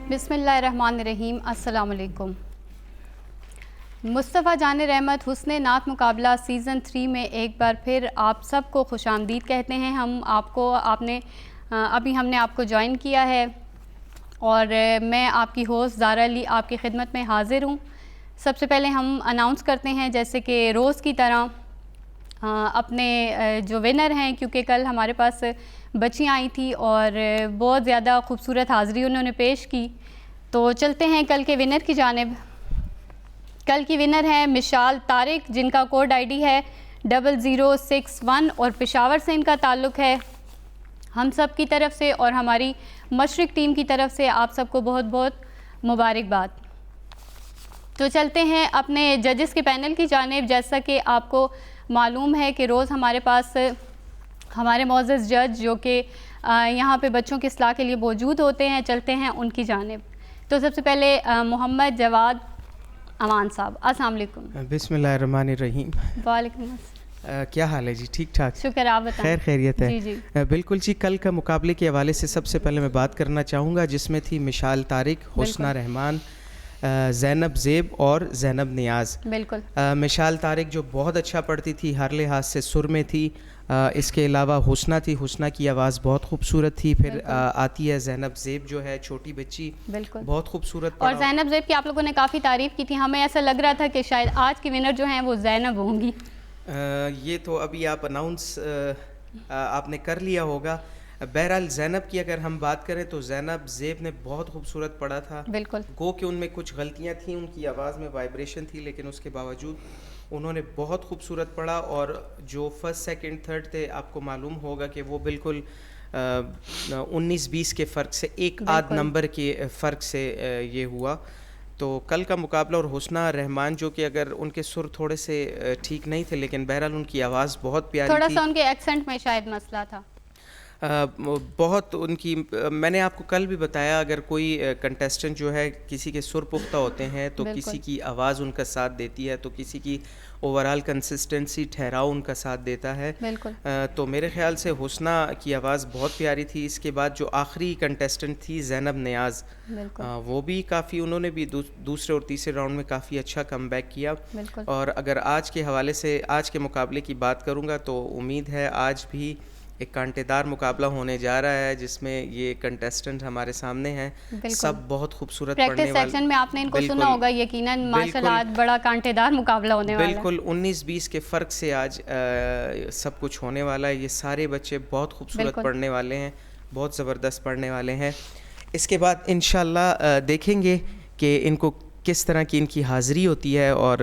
بسم اللہ الرحمن الرحیم. السلام علیکم. مصطفیٰ جان رحمت حسن نعت مقابلہ سیزن 3 میں ایک بار پھر آپ سب کو خوش آمدید کہتے ہیں. ہم نے آپ کو جوائن کیا ہے اور میں آپ کی ہوسٹ زارا علی آپ کی خدمت میں حاضر ہوں. سب سے پہلے ہم اناؤنس کرتے ہیں جیسے کہ روز کی طرح اپنے جو ونر ہیں، کیونکہ کل ہمارے پاس بچیاں آئی تھیں اور بہت زیادہ خوبصورت حاضری انہوں نے پیش کی. تو چلتے ہیں کل کے ونر کی جانب. کل کی ونر ہے مشال طارق، جن کا کوڈ آئی ڈی ہے 0061 اور پشاور سے ان کا تعلق ہے. ہم سب کی طرف سے اور ہماری مشرق ٹیم کی طرف سے آپ سب کو بہت بہت مبارکباد. تو چلتے ہیں اپنے ججز کے پینل کی جانب. جیسا کہ آپ کو معلوم ہے کہ روز ہمارے پاس ہمارے معزز جج جو کہ یہاں پہ بچوں کی اصلاح کے لیے موجود ہوتے ہیں، چلتے ہیں ان کی جانب. تو سب سے پہلے محمد جواد امان صاحب، السلام علیکم. بسم اللہ الرحمن الرحیم. وعلیکم السلام. کیا حال ہے جی؟ ٹھیک ٹھاک؟ شکر، آپ بتائیں. خیریت ہے؟ جی. بالکل جی. کل کا مقابلے کے حوالے سے سب سے پہلے میں بات کرنا چاہوں گا، جس میں تھی مشال طارق، حسنہ رحمان، زینب زیب اور زینب نیاز. بالکل. مشال طارق جو بہت اچھا پڑھتی تھی، ہر لحاظ سے سر میں تھی. اس کے علاوہ حسنہ تھی، حسنہ کی آواز بہت خوبصورت تھی. پھر آتی ہے زینب زیب جو ہے چھوٹی بچی، بالکل بہت خوبصورت. اور زینب زیب کی آپ لوگوں نے کافی تعریف کی تھی. ہمیں ایسا لگ رہا تھا کہ شاید آج کی ونر جو ہیں وہ زینب ہوں گی. یہ تو ابھی آپ اناؤنس آپ نے کر لیا ہوگا. بہرحال زینب کی اگر ہم بات کریں تو زینب زیب نے بہت خوبصورت پڑھا تھا. بالکل. گو کہ ان میں کچھ غلطیاں تھیں، ان کی آواز میں وائبریشن تھی، لیکن اس کے باوجود انہوں نے بہت خوبصورت پڑھا. اور جو فرسٹ سیکنڈ تھرڈ تھے، آپ کو معلوم ہوگا کہ وہ بالکل 19-20 کے فرق سے، ایک آدھ نمبر کے فرق سے یہ ہوا. تو کل کا مقابلہ، اور حسنہ رحمان جو کہ اگر ان کے سر تھوڑے سے ٹھیک نہیں تھے، لیکن بہرحال ان کی آواز بہت پیاری تھی. تھوڑا سا ان کے ایکسنٹ میں شاید مسئلہ تھا. بہت ان کی، میں نے آپ کو کل بھی بتایا، اگر کوئی کنٹیسٹنٹ جو ہے کسی کے سر پختہ ہوتے ہیں تو کسی کی آواز ان کا ساتھ دیتی ہے، تو کسی کی اوورال کنسسٹنسی، ٹھہراؤ ان کا ساتھ دیتا ہے. تو میرے خیال سے حسنہ کی آواز بہت پیاری تھی. اس کے بعد جو آخری کنٹیسٹنٹ تھی زینب نیاز، وہ بھی کافی، انہوں نے بھی دوسرے اور تیسرے راؤنڈ میں کافی اچھا کم بیک کیا. اور اگر آج کے حوالے سے آج کے مقابلے کی بات کروں گا تو امید ہے آج بھی ایک کانٹے دار مقابلہ ہونے جا رہا ہے، جس میں یہ کنٹیسٹنٹ ہمارے سامنے ہیں. سب بہت خوبصورت پڑھنے والے. پریکٹس سیکشن میں آپ نے ان کو سنا ہوگا، یقیناً ماشاءاللہ آج بڑا کانٹے دار مقابلہ ہونے والا ہے. بالکل 19-20 کے فرق سے آج سب کچھ ہونے والا ہے. یہ سارے بچے بہت خوبصورت پڑھنے والے ہیں، بہت زبردست پڑھنے والے ہیں. اس کے بعد انشاءاللہ دیکھیں گے کہ ان کو کس طرح کی ان کی حاضری ہوتی ہے، اور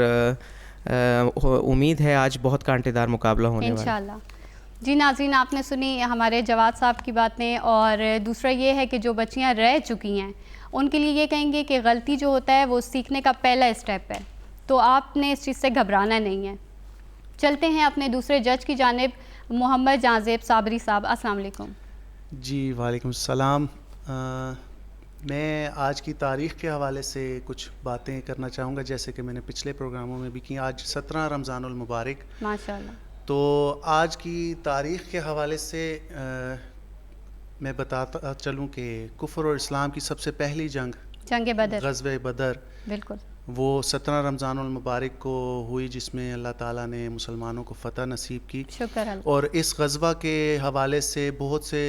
امید ہے آج بہت کانٹے دار مقابلہ ہونے والا ہے انشاءاللہ. جی ناظرین، آپ نے سنی ہمارے جواد صاحب کی باتیں. اور دوسرا یہ ہے کہ جو بچیاں رہ چکی ہیں ان کے لیے یہ کہیں گے کہ غلطی جو ہوتا ہے وہ سیکھنے کا پہلا اسٹیپ ہے، تو آپ نے اس چیز سے گھبرانا نہیں ہے. چلتے ہیں اپنے دوسرے جج کی جانب. محمد جہاں صابری صاحب، السلام علیکم. جی وعلیکم السلام. میں آج کی تاریخ کے حوالے سے کچھ باتیں کرنا چاہوں گا، جیسے کہ میں نے پچھلے پروگراموں میں بھی کی. آج 17 رمضان المبارک، ماشاءاللہ. تو آج کی تاریخ کے حوالے سے میں بتاتا چلوں کہ کفر اور اسلام کی سب سے پہلی جنگ بدر، غزوہ بدر، بالکل وہ 17 رمضان المبارک کو ہوئی، جس میں اللہ تعالیٰ نے مسلمانوں کو فتح نصیب کی. شکر اللہ. اور اس غزوہ کے حوالے سے بہت سے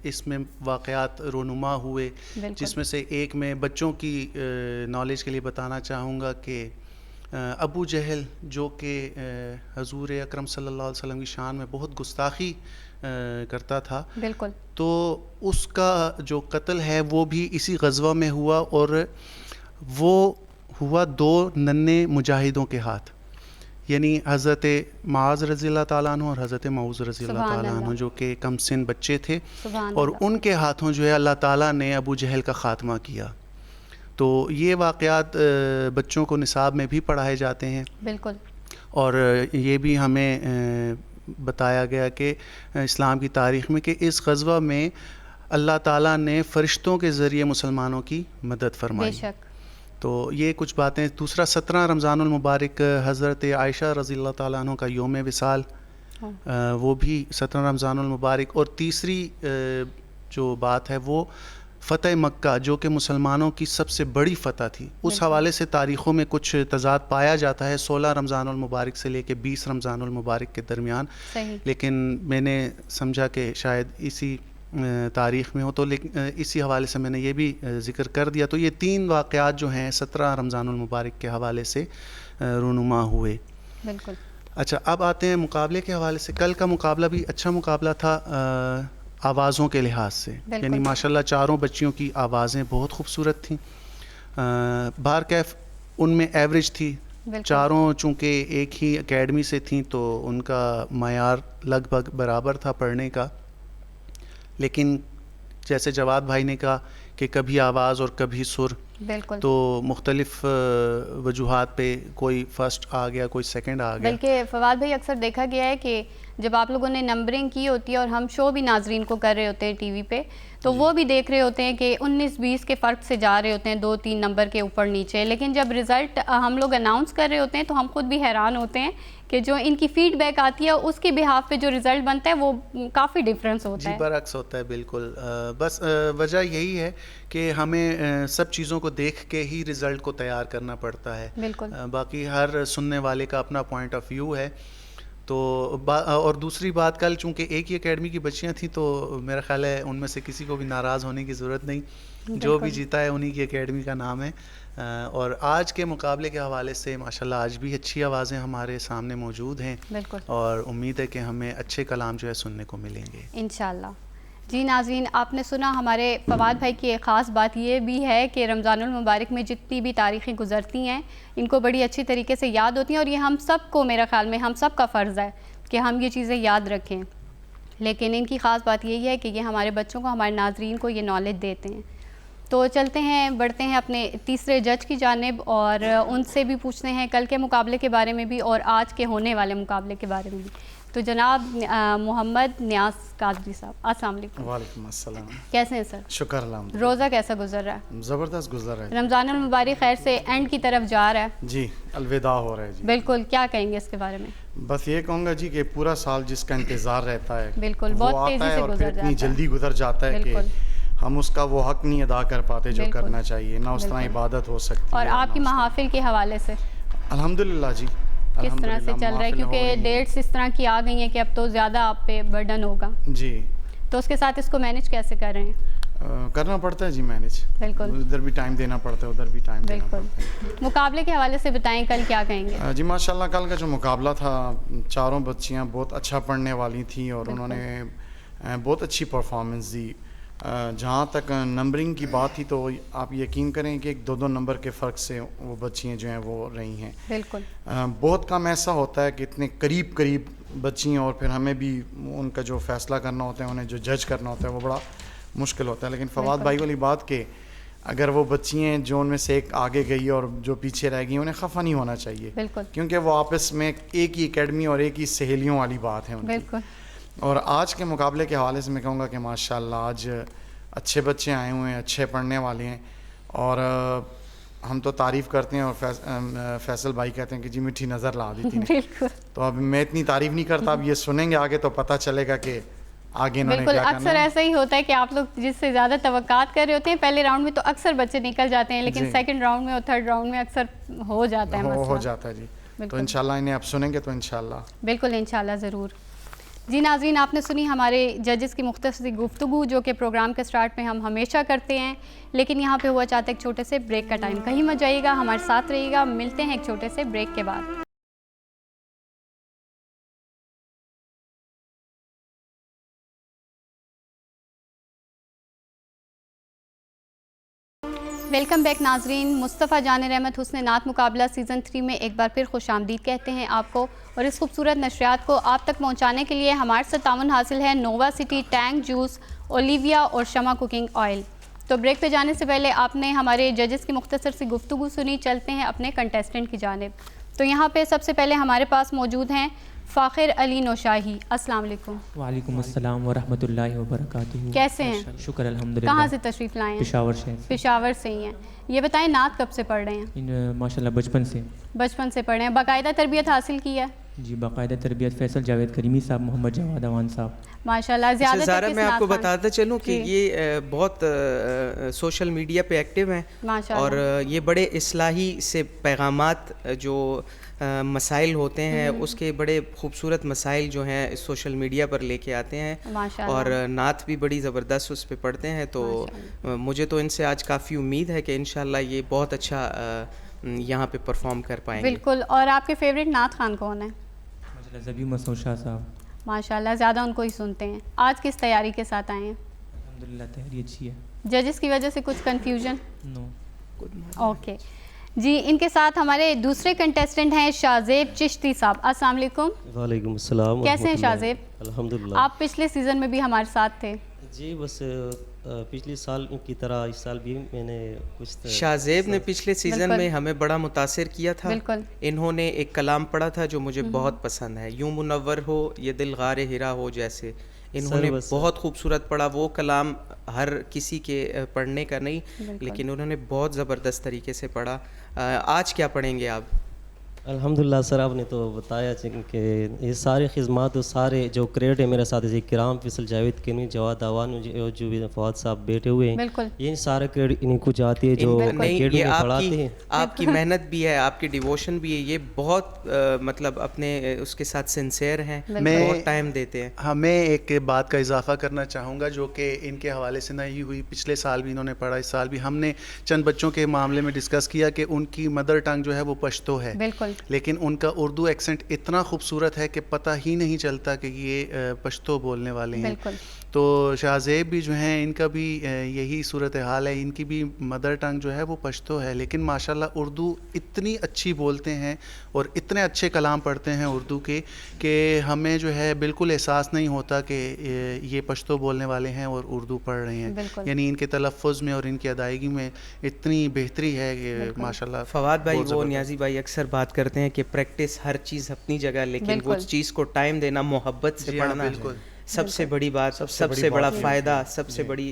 اس میں واقعات رونما ہوئے، جس میں سے ایک میں بچوں کی نالج کے لیے بتانا چاہوں گا کہ ابو جہل جو کہ حضور اکرم صلی اللہ علیہ وسلم کی شان میں بہت گستاخی کرتا تھا، بالکل، تو اس کا جو قتل ہے وہ بھی اسی غزوہ میں ہوا، اور وہ ہوا 2 ننھے مجاہدوں کے ہاتھ، یعنی حضرت معاذ رضی اللہ تعالیٰ عنہ اور حضرت معوذ رضی اللہ تعالیٰ عنہ، جو کہ کم سن بچے تھے، اور ان کے ہاتھوں جو ہے اللہ تعالیٰ نے ابو جہل کا خاتمہ کیا. تو یہ واقعات بچوں کو نصاب میں بھی پڑھائے جاتے ہیں. بالکل. اور یہ بھی ہمیں بتایا گیا کہ اسلام کی تاریخ میں کہ اس غزوہ میں اللہ تعالیٰ نے فرشتوں کے ذریعے مسلمانوں کی مدد فرمائی. بے شک. تو یہ کچھ باتیں. دوسرا 17 رمضان المبارک حضرت عائشہ رضی اللہ تعالیٰ عنہ کا یوم وصال، وہ بھی 17 رمضان المبارک. اور تیسری جو بات ہے وہ فتح مکہ جو کہ مسلمانوں کی سب سے بڑی فتح تھی، اس حوالے سے تاریخوں میں کچھ تضاد پایا جاتا ہے 16 رمضان المبارک سے لے کے 20 رمضان المبارک کے درمیان. لیکن میں نے سمجھا کہ شاید اسی تاریخ میں ہو، تو اسی حوالے سے میں نے یہ بھی ذکر کر دیا. تو یہ 3 واقعات جو ہیں 17 رمضان المبارک کے حوالے سے رونما ہوئے. بالکل. اچھا، اب آتے ہیں مقابلے کے حوالے سے. کل کا مقابلہ بھی اچھا مقابلہ تھا آوازوں کے لحاظ سے، یعنی ماشاءاللہ چاروں بچیوں کی آوازیں بہت خوبصورت تھیں. بہرکیف ان میں ایوریج تھی، چاروں چونکہ ایک ہی اکیڈمی سے تھیں تو ان کا معیار لگ بھگ برابر تھا پڑھنے کا. لیکن جیسے جواد بھائی نے کہا کہ کبھی آواز اور کبھی سر، تو مختلف وجوہات پہ کوئی فرسٹ آ گیا، کوئی سیکنڈ آ گیا. بلکہ فواد بھائی اکثر دیکھا گیا ہے کہ جب آپ لوگوں نے نمبرنگ کی ہوتی ہے اور ہم شو بھی ناظرین کو کر رہے ہوتے ہیں ٹی وی پہ، تو وہ بھی دیکھ رہے ہوتے ہیں کہ 19-20 کے فرق سے جا رہے ہوتے ہیں 2-3 نمبر کے اوپر نیچے. لیکن جب رزلٹ ہم لوگ اناؤنس کر رہے ہوتے ہیں تو ہم خود بھی حیران ہوتے ہیں کہ جو ان کی فیڈ بیک آتی ہے اس کے بہاف پہ جو رزلٹ بنتا ہے وہ کافی ڈفرینس ہوتا ہے. جی برعکس ہوتا ہے بالکل. بس وجہ یہی ہے کہ ہمیں سب چیزوں کو دیکھ کے ہی رزلٹ کو تیار کرنا پڑتا ہے. بالکل. باقی ہر سننے والے کا اپنا پوائنٹ آف ویو ہے. تو اور دوسری بات، کل چونکہ ایک ہی اکیڈمی کی بچیاں تھیں تو میرا خیال ہے ان میں سے کسی کو بھی ناراض ہونے کی ضرورت نہیں. جو بھی جیتا ہے انہی کی اکیڈمی کا نام ہے. اور آج کے مقابلے کے حوالے سے ماشاءاللہ آج بھی اچھی آوازیں ہمارے سامنے موجود ہیں. بالکل. اور امید ہے کہ ہمیں اچھے کلام جو ہے سننے کو ملیں گے انشاءاللہ. جی ناظرین، آپ نے سنا ہمارے فواد بھائی کی ایک خاص بات یہ بھی ہے کہ رمضان المبارک میں جتنی بھی تاریخیں گزرتی ہیں ان کو بڑی اچھی طریقے سے یاد ہوتی ہیں، اور یہ ہم سب کو، میرا خیال میں ہم سب کا فرض ہے کہ ہم یہ چیزیں یاد رکھیں. لیکن ان کی خاص بات یہی ہے کہ یہ ہمارے بچوں کو، ہمارے ناظرین کو یہ نالج دیتے ہیں. تو چلتے ہیں، بڑھتے ہیں اپنے تیسرے جج کی جانب اور ان سے بھی پوچھتے ہیں کل کے مقابلے کے بارے میں بھی اور آج کے ہونے والے مقابلے کے بارے میں بھی. تو جناب محمد نیاز قادری صاحب، السلام علیکم. وعلیکم السلام. کیسے ہیں سر؟ شکر الحمد. روزہ کیسا گزر رہا ہے؟ زبردست گزر رہا ہے. رمضان المبارک خیر سے اینڈ کی طرف جا رہا ہے. جی الوداع ہو رہا ہے. جی بالکل. کیا کہیں گے اس کے بارے میں؟ بس یہ کہوں گا جی کہ پورا سال جس کا انتظار رہتا ہے بالکل بہت تیزی سے گزر جاتا ہے، اتنی جلدی گزر جاتا ہے کہ ہم اس کا وہ حق نہیں ادا کر پاتے جو کرنا چاہیے، نہ اس طرح عبادت ہو سکتی ہے. اور آپ کی محافل کے حوالے سے الحمدللہ جی کس طرح سے چل رہا ہے؟ کیونکہ ڈیٹس اس طرح کی آ گئی ہیں کہ اب تو زیادہ آپ پہ برڈن ہوگا. جی تو اس کے ساتھ اس کو مینیج کیسے کر رہے ہیں؟ کرنا پڑتا ہے جی مینیج. بالکل. ادھر بھی ٹائم دینا پڑتا ہے، ادھر بھی ٹائم دینا پڑتا ہے. بالکل. مقابلے کے حوالے سے بتائیں کل کیا کہیں گے؟ جی ماشاءاللہ کل کا جو مقابلہ تھا، چاروں بچیاں بہت اچھا پڑھنے والی تھیں اور انہوں نے بہت اچھی پرفارمنس دی. جہاں تک نمبرنگ کی بات تھی تو آپ یقین کریں کہ 2-2 نمبر کے فرق سے وہ بچیاں جو ہیں وہ رہی ہیں. بالکل. بہت کم ایسا ہوتا ہے کہ اتنے قریب بچیاں، اور پھر ہمیں بھی ان کا جو فیصلہ کرنا ہوتا ہے، انہیں جو جج کرنا ہوتا ہے وہ بڑا مشکل ہوتا ہے. لیکن فواد بھائی والی بات کہ اگر وہ بچیاں جو ان میں سے ایک آگے گئی اور جو پیچھے رہ گئی انہیں خفا نہیں ہونا چاہیے. بالکل. کیونکہ وہ آپس میں ایک ہی اکیڈمی اور ایک ہی سہیلیوں والی بات ہے ان کی. بالکل. اور آج کے مقابلے کے حوالے سے میں کہوں گا کہ ماشاءاللہ آج اچھے بچے آئے ہوئے ہیں، اچھے پڑھنے والے ہیں. اور ہم تو تعریف کرتے ہیں اور فیصل بھائی کہتے ہیں کہ جی میٹھی نظر لا دی تھی. تو اب میں اتنی تعریف نہیں کرتا، اب یہ سنیں گے آگے تو پتہ چلے گا کہ آگے انہوں نے کیا کرنا ہے. اکثر ایسا ہی ہوتا ہے کہ آپ لوگ جس سے زیادہ توقعات کر رہے ہوتے ہیں پہلے راؤنڈ میں تو اکثر بچے نکل جاتے ہیں، لیکن سیکنڈ راؤنڈ میں اور تھرڈ راؤنڈ میں اکثر ہو جاتا ہے مسئلہ. ہو جاتا ہے جی. تو انشاءاللہ انہیں آپ سنیں گے تو انشاءاللہ. بالکل انشاءاللہ ضرور. جی ناظرین، آپ نے سنی ہمارے ججز کی مختصر گفتگو جو کہ پروگرام کے سٹارٹ میں ہم ہمیشہ کرتے ہیں، لیکن یہاں پہ ہوا چاہتا ہے ایک چھوٹے سے بریک کا ٹائم. کہیں مت جائیے گا، ہمارے ساتھ رہیے گا. ملتے ہیں ایک چھوٹے سے بریک کے بعد. ویلکم بیک ناظرین. مصطفیٰ جان رحمت حسن نعت مقابلہ سیزن 3 میں ایک بار پھر خوش آمدید کہتے ہیں آپ کو. اور اس خوبصورت نشریات کو آپ تک پہنچانے کے لیے ہمارے ساتھ تعاون حاصل ہے nova city tank juice, Olivia اور شمع کوکنگ آئل. تو بریک پہ جانے سے پہلے آپ نے ہمارے ججز کی مختصر سی گفتگو سنی. چلتے ہیں اپنے کنٹیسٹنٹ کی جانب. تو یہاں پہ سب سے پہلے ہمارے پاس موجود ہیں فاخر علی نوشاہی. السلام علیکم. وعلیکم السلام ورحمۃ اللہ وبرکاتہ. کیسے ہیں؟ شکر الحمدللہ. کہاں سے تشریف لائے ہیں؟ پشاور شہر. پشاور سے ہی ہیں. یہ بتائیں نعت کب سے پڑھ رہے ہیں؟ ماشاء اللہ بچپن سے. بچپن سے پڑھ رہے ہیں. باقاعدہ تربیت حاصل کی ہے؟ جی باقاعدہ تربیت فیصل جاوید کریمی صاحب، محمد جواد اوان صاحب. ماشاءاللہ. زیادہ زارا میں آپ کو بتاتا چلوں کہ جی. یہ بہت سوشل میڈیا پہ ایکٹیو ہیں اور یہ بڑے اصلاحی سے پیغامات جو مسائل ہوتے ہیں اس کے بڑے خوبصورت مسائل جو ہیں سوشل میڈیا پر لے کے آتے ہیں اور نعت بھی بڑی زبردست اس پہ پڑھتے ہیں. تو مجھے تو ان سے آج کافی امید ہے کہ انشاءاللہ یہ بہت اچھا یہاں پہ پرفارم کر پائیں گے. بالکل. اور آپ کے فیوریٹ نعت خان کون ہیں؟ زبی مسعود شاہ صاحب. ماشاءاللہ زیادہ ان کو ہی سنتے ہیں. آج کس تیاری کے ساتھ آئے ہیں؟ الحمدللہ تیاری اچھی ہے. ججز کی وجہ سے کچھ کنفیوژن؟ نو. اوکے جی. ان کے ساتھ ہمارے دوسرے کنٹیسٹنٹ ہیں شاہزیب چشتی صاحب. السلام علیکم. وعلیکم السلام. کیسے ہیں شاہزیب؟ الحمدللہ. آپ پچھلے سیزن میں بھی ہمارے ساتھ تھے. جی بس پچھلے سال کی طرح اس سال بھی میں نے کچھ شاہزیب نے پچھلے سیزن میں ہمیں بڑا متاثر کیا تھا. بالکل. انہوں نے ایک کلام پڑھا تھا جو مجھے بہت پسند ہے، یوں منور ہو یہ دل غار ہرا ہو جیسے. انہوں نے بہت خوبصورت پڑھا. وہ کلام ہر کسی کے پڑھنے کا نہیں لیکن انہوں نے بہت زبردست طریقے سے پڑھا. آج کیا پڑھیں گے آپ؟ الحمدللہ سر آپ نے تو بتایا کہ یہ سارے خدمات اور سارے جو کریڈٹ ہے میرے ساتھ کرام فیصل جاوید کنی جواد آوان جو بھی فواد صاحب بیٹھے ہوئے ہیں یہ سارے کریڈٹ انہیں کو جاتی ہے جو یہ پڑھاتے ہیں. آپ کی محنت بھی ہے، آپ کی ڈیووشن بھی ہے. یہ بہت مطلب اپنے اس کے ساتھ سنسیئر ہیں، بہت ٹائم دیتے ہیں. ہاں میں ایک بات کا اضافہ کرنا چاہوں گا جو کہ ان کے حوالے سے نہیں ہوئی. پچھلے سال بھی انہوں نے پڑھا، اس سال بھی ہم نے چند بچوں کے معاملے میں ڈسکس کیا کہ ان کی مدر ٹنگ جو ہے وہ پشتو ہے. بالکل. لیکن ان کا اردو ایکسنٹ اتنا خوبصورت ہے کہ پتہ ہی نہیں چلتا کہ یہ پشتو بولنے والے ہیں. تو شاہزیب بھی جو ہیں ان کا بھی یہی صورتحال ہے. ان کی بھی مدر ٹنگ جو ہے وہ پشتو ہے لیکن ماشاءاللہ اردو اتنی اچھی بولتے ہیں اور اتنے اچھے کلام پڑھتے ہیں اردو کے کہ ہمیں جو ہے بالکل احساس نہیں ہوتا کہ یہ پشتو بولنے والے ہیں اور اردو پڑھ رہے ہیں. یعنی ان کے تلفظ میں اور ان کی ادائیگی میں اتنی بہتری ہے کہ ماشاءاللہ. فواد بھائی وہ نیازی بھائی اکثر بات کرتے ہیں کہ پریکٹس ہر چیز اپنی جگہ لیکن وہ چیز کو ٹائم دینا، محبت سے پڑھنا سب سے بڑی بات، سب سے بڑا فائدہ، سب سے بڑی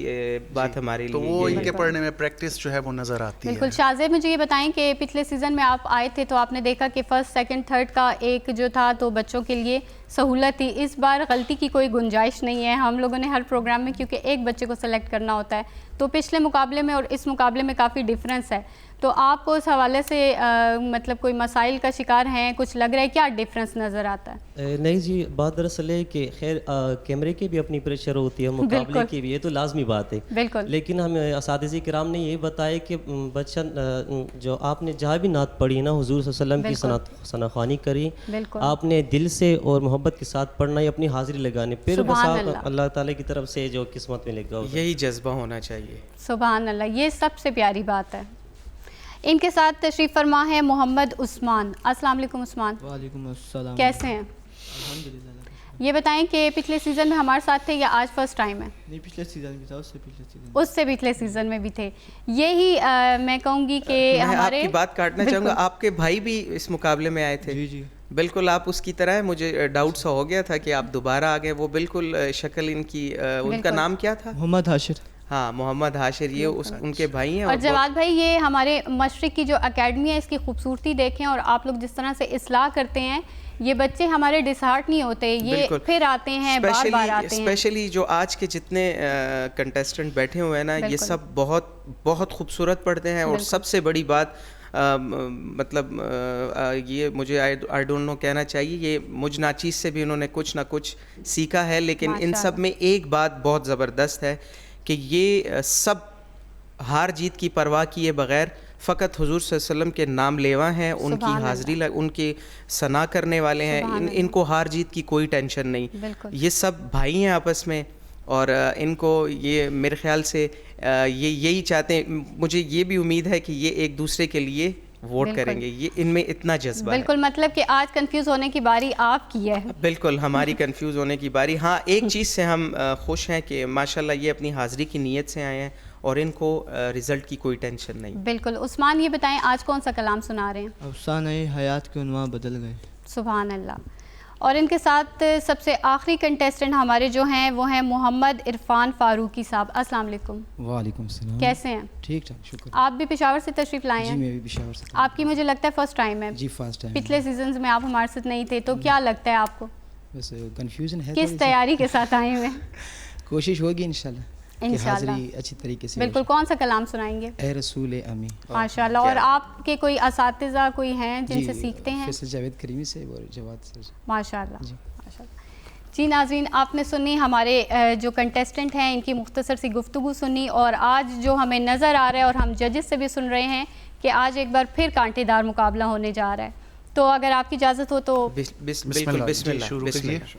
بات ہمارے لیے. تو وہ ان کے پڑھنے میں پریکٹس جو ہے وہ نظر آتی ہے. بالکل. شاہزیب مجھے یہ بتائیں کہ پچھلے سیزن میں آپ آئے تھے تو آپ نے دیکھا کہ فرسٹ سیکنڈ تھرڈ کا ایک جو تھا تو بچوں کے لیے سہولت تھی. اس بار غلطی کی کوئی گنجائش نہیں ہے. ہم لوگوں نے ہر پروگرام میں کیونکہ ایک بچے کو سلیکٹ کرنا ہوتا ہے تو پچھلے مقابلے میں اور اس مقابلے میں کافی ڈفرینس ہے. تو آپ کو اس حوالے سے مطلب کوئی مسائل کا شکار ہیں؟ کچھ لگ رہا ہے کیا ڈفرینس نظر آتا ہے؟ نہیں جی بات دراصل ہے کہ خیر کیمرے کی بھی اپنی پریشر ہوتی ہے، مقابلے کی بھی، یہ تو لازمی بات ہے. بالکل. لیکن ہمیں اساتذہ کرام نے یہ بتایا کہ بچہ جو آپ نے جہاں بھی نعت پڑھی نا حضور صلی اللہ علیہ وسلم کی ثناخوانی کری، آپ نے دل سے اور محبت کے ساتھ پڑھنا ہے، اپنی حاضری لگانے، پھر بس اللہ تعالیٰ کی طرف سے جو قسمت میں لگا یہی جذبہ ہونا چاہیے. سبحان اللہ. یہ سب سے پیاری بات ہے. ان کے ساتھ تشریف فرما ہے محمد عثمان. السلام علیکم عثمان. وعلیکم السلام. کیسے ہیں؟ الحمدللہ. یہ بتائیں کہ پچھلے سیزن میں ہمارے ساتھ تھے یا آج فرسٹ ٹائم ہے؟ نہیں پچھلے سیزن بھی تھا، اس سے پچھلے سیزن میں بھی تھے. یہی میں کہوں گی کہ ہمارے آپ کی بات کاٹنا چاہوں گا، آپ کے بھائی بھی اس مقابلے میں آئے تھے. جی جی بالکل آپ اس کی طرح ہے. مجھے ڈاؤٹ سا ہو گیا تھا کہ آپ دوبارہ آ گئے. وہ بالکل شکل ان کی، ان کا نام کیا تھا؟ محمد ہاشر. ہاں محمد ہاشر، یہ ان کے بھائی ہیں. اور جواد بھائی یہ ہمارے مشرق کی جو اکیڈمی ہے اس کی خوبصورتی دیکھیں اور آپ لوگ جس طرح سے اصلاح کرتے ہیں، یہ بچے ہمارے ڈسہارٹ نہیں ہوتے، یہ پھر آتے ہیں، بار بار آتے ہیں. اسپیشلی جو آج کے جتنے کنٹیسٹنٹ بیٹھے ہوئے ہیں نا، یہ سب بہت بہت خوبصورت پڑھتے ہیں. اور سب سے بڑی بات مطلب یہ مجھے آئی ڈونٹ نو کہنا چاہیے، یہ مجھ ناچیز سے بھی انہوں نے کچھ نہ کچھ سیکھا ہے. لیکن ان سب میں ایک بات بہت زبردست ہے کہ یہ سب ہار جیت کی پرواہ کیے بغیر فقط حضور صلی اللہ علیہ وسلم کے نام لیوا ہیں، ان کی حاضری ان کے ثنا کرنے والے ہیں. ان کو ہار جیت کی کوئی ٹینشن نہیں. یہ سب بھائی ہیں آپس میں اور ان کو یہ میرے خیال سے یہ یہی چاہتے ہیں. مجھے یہ بھی امید ہے کہ یہ ایک دوسرے کے لیے ووٹ کریں گے. یہ ان میں اتنا جذبہ ہے. بالکل. مطلب کہ آج کنفیوز ہونے کی باری آپ کی ہے. بالکل ہماری کنفیوز ہونے کی باری. ہاں ایک چیز سے ہم خوش ہیں کہ ماشاءاللہ یہ اپنی حاضری کی نیت سے آئے ہیں اور ان کو رزلٹ کی کوئی ٹینشن نہیں. بالکل. عثمان یہ بتائیں آج کون سا کلام سنا رہے ہیں؟ افسانہ حیات کے عنوان بدل گئے. سبحان اللہ. اور ان کے ساتھ سب سے آخری کنٹیسٹنٹ ہمارے جو ہیں وہ ہیں محمد عرفان فاروقی صاحب. السلام علیکم. وعلیکم السلام. کیسے ہیں؟ ٹھیک ٹھاک شکر. آپ بھی پشاور سے تشریف لائے ہیں؟ جی میں بھی پشاور سے. آپ کی مجھے لگتا ہے فرسٹ ٹائم ہے. جی فرسٹ ٹائم. پچھلے سیزنز میں آپ ہمارے ساتھ نہیں تھے تو کیا لگتا ہے آپ کو؟ بس کنفیوژن ہے. کس تیاری کے ساتھ آئے ہوئے؟ کوشش ہوگی انشاءاللہ. انشاءاللہ حاضری اچھی طریقے سے. بالکل. کون سا کلام سنائیں گے؟ اے رسول امی. ماشاءاللہ. اور آپ کے کوئی اساتذہ کوئی ہیں جن سے سیکھتے ہیں؟ فیصل جاوید کریمی سے اور جواد سر. ماشاءاللہ. جی ناظرین آپ نے سنی ہمارے جو کنٹیسٹنٹ ہیں ان کی مختصر سی گفتگو سنی, اور آج جو ہمیں نظر آ رہا ہے اور ہم ججز سے بھی سن رہے ہیں کہ آج ایک بار پھر کانٹے دار مقابلہ ہونے جا رہا ہے. تو اگر آپ کی اجازت ہو تو بسم اللہ.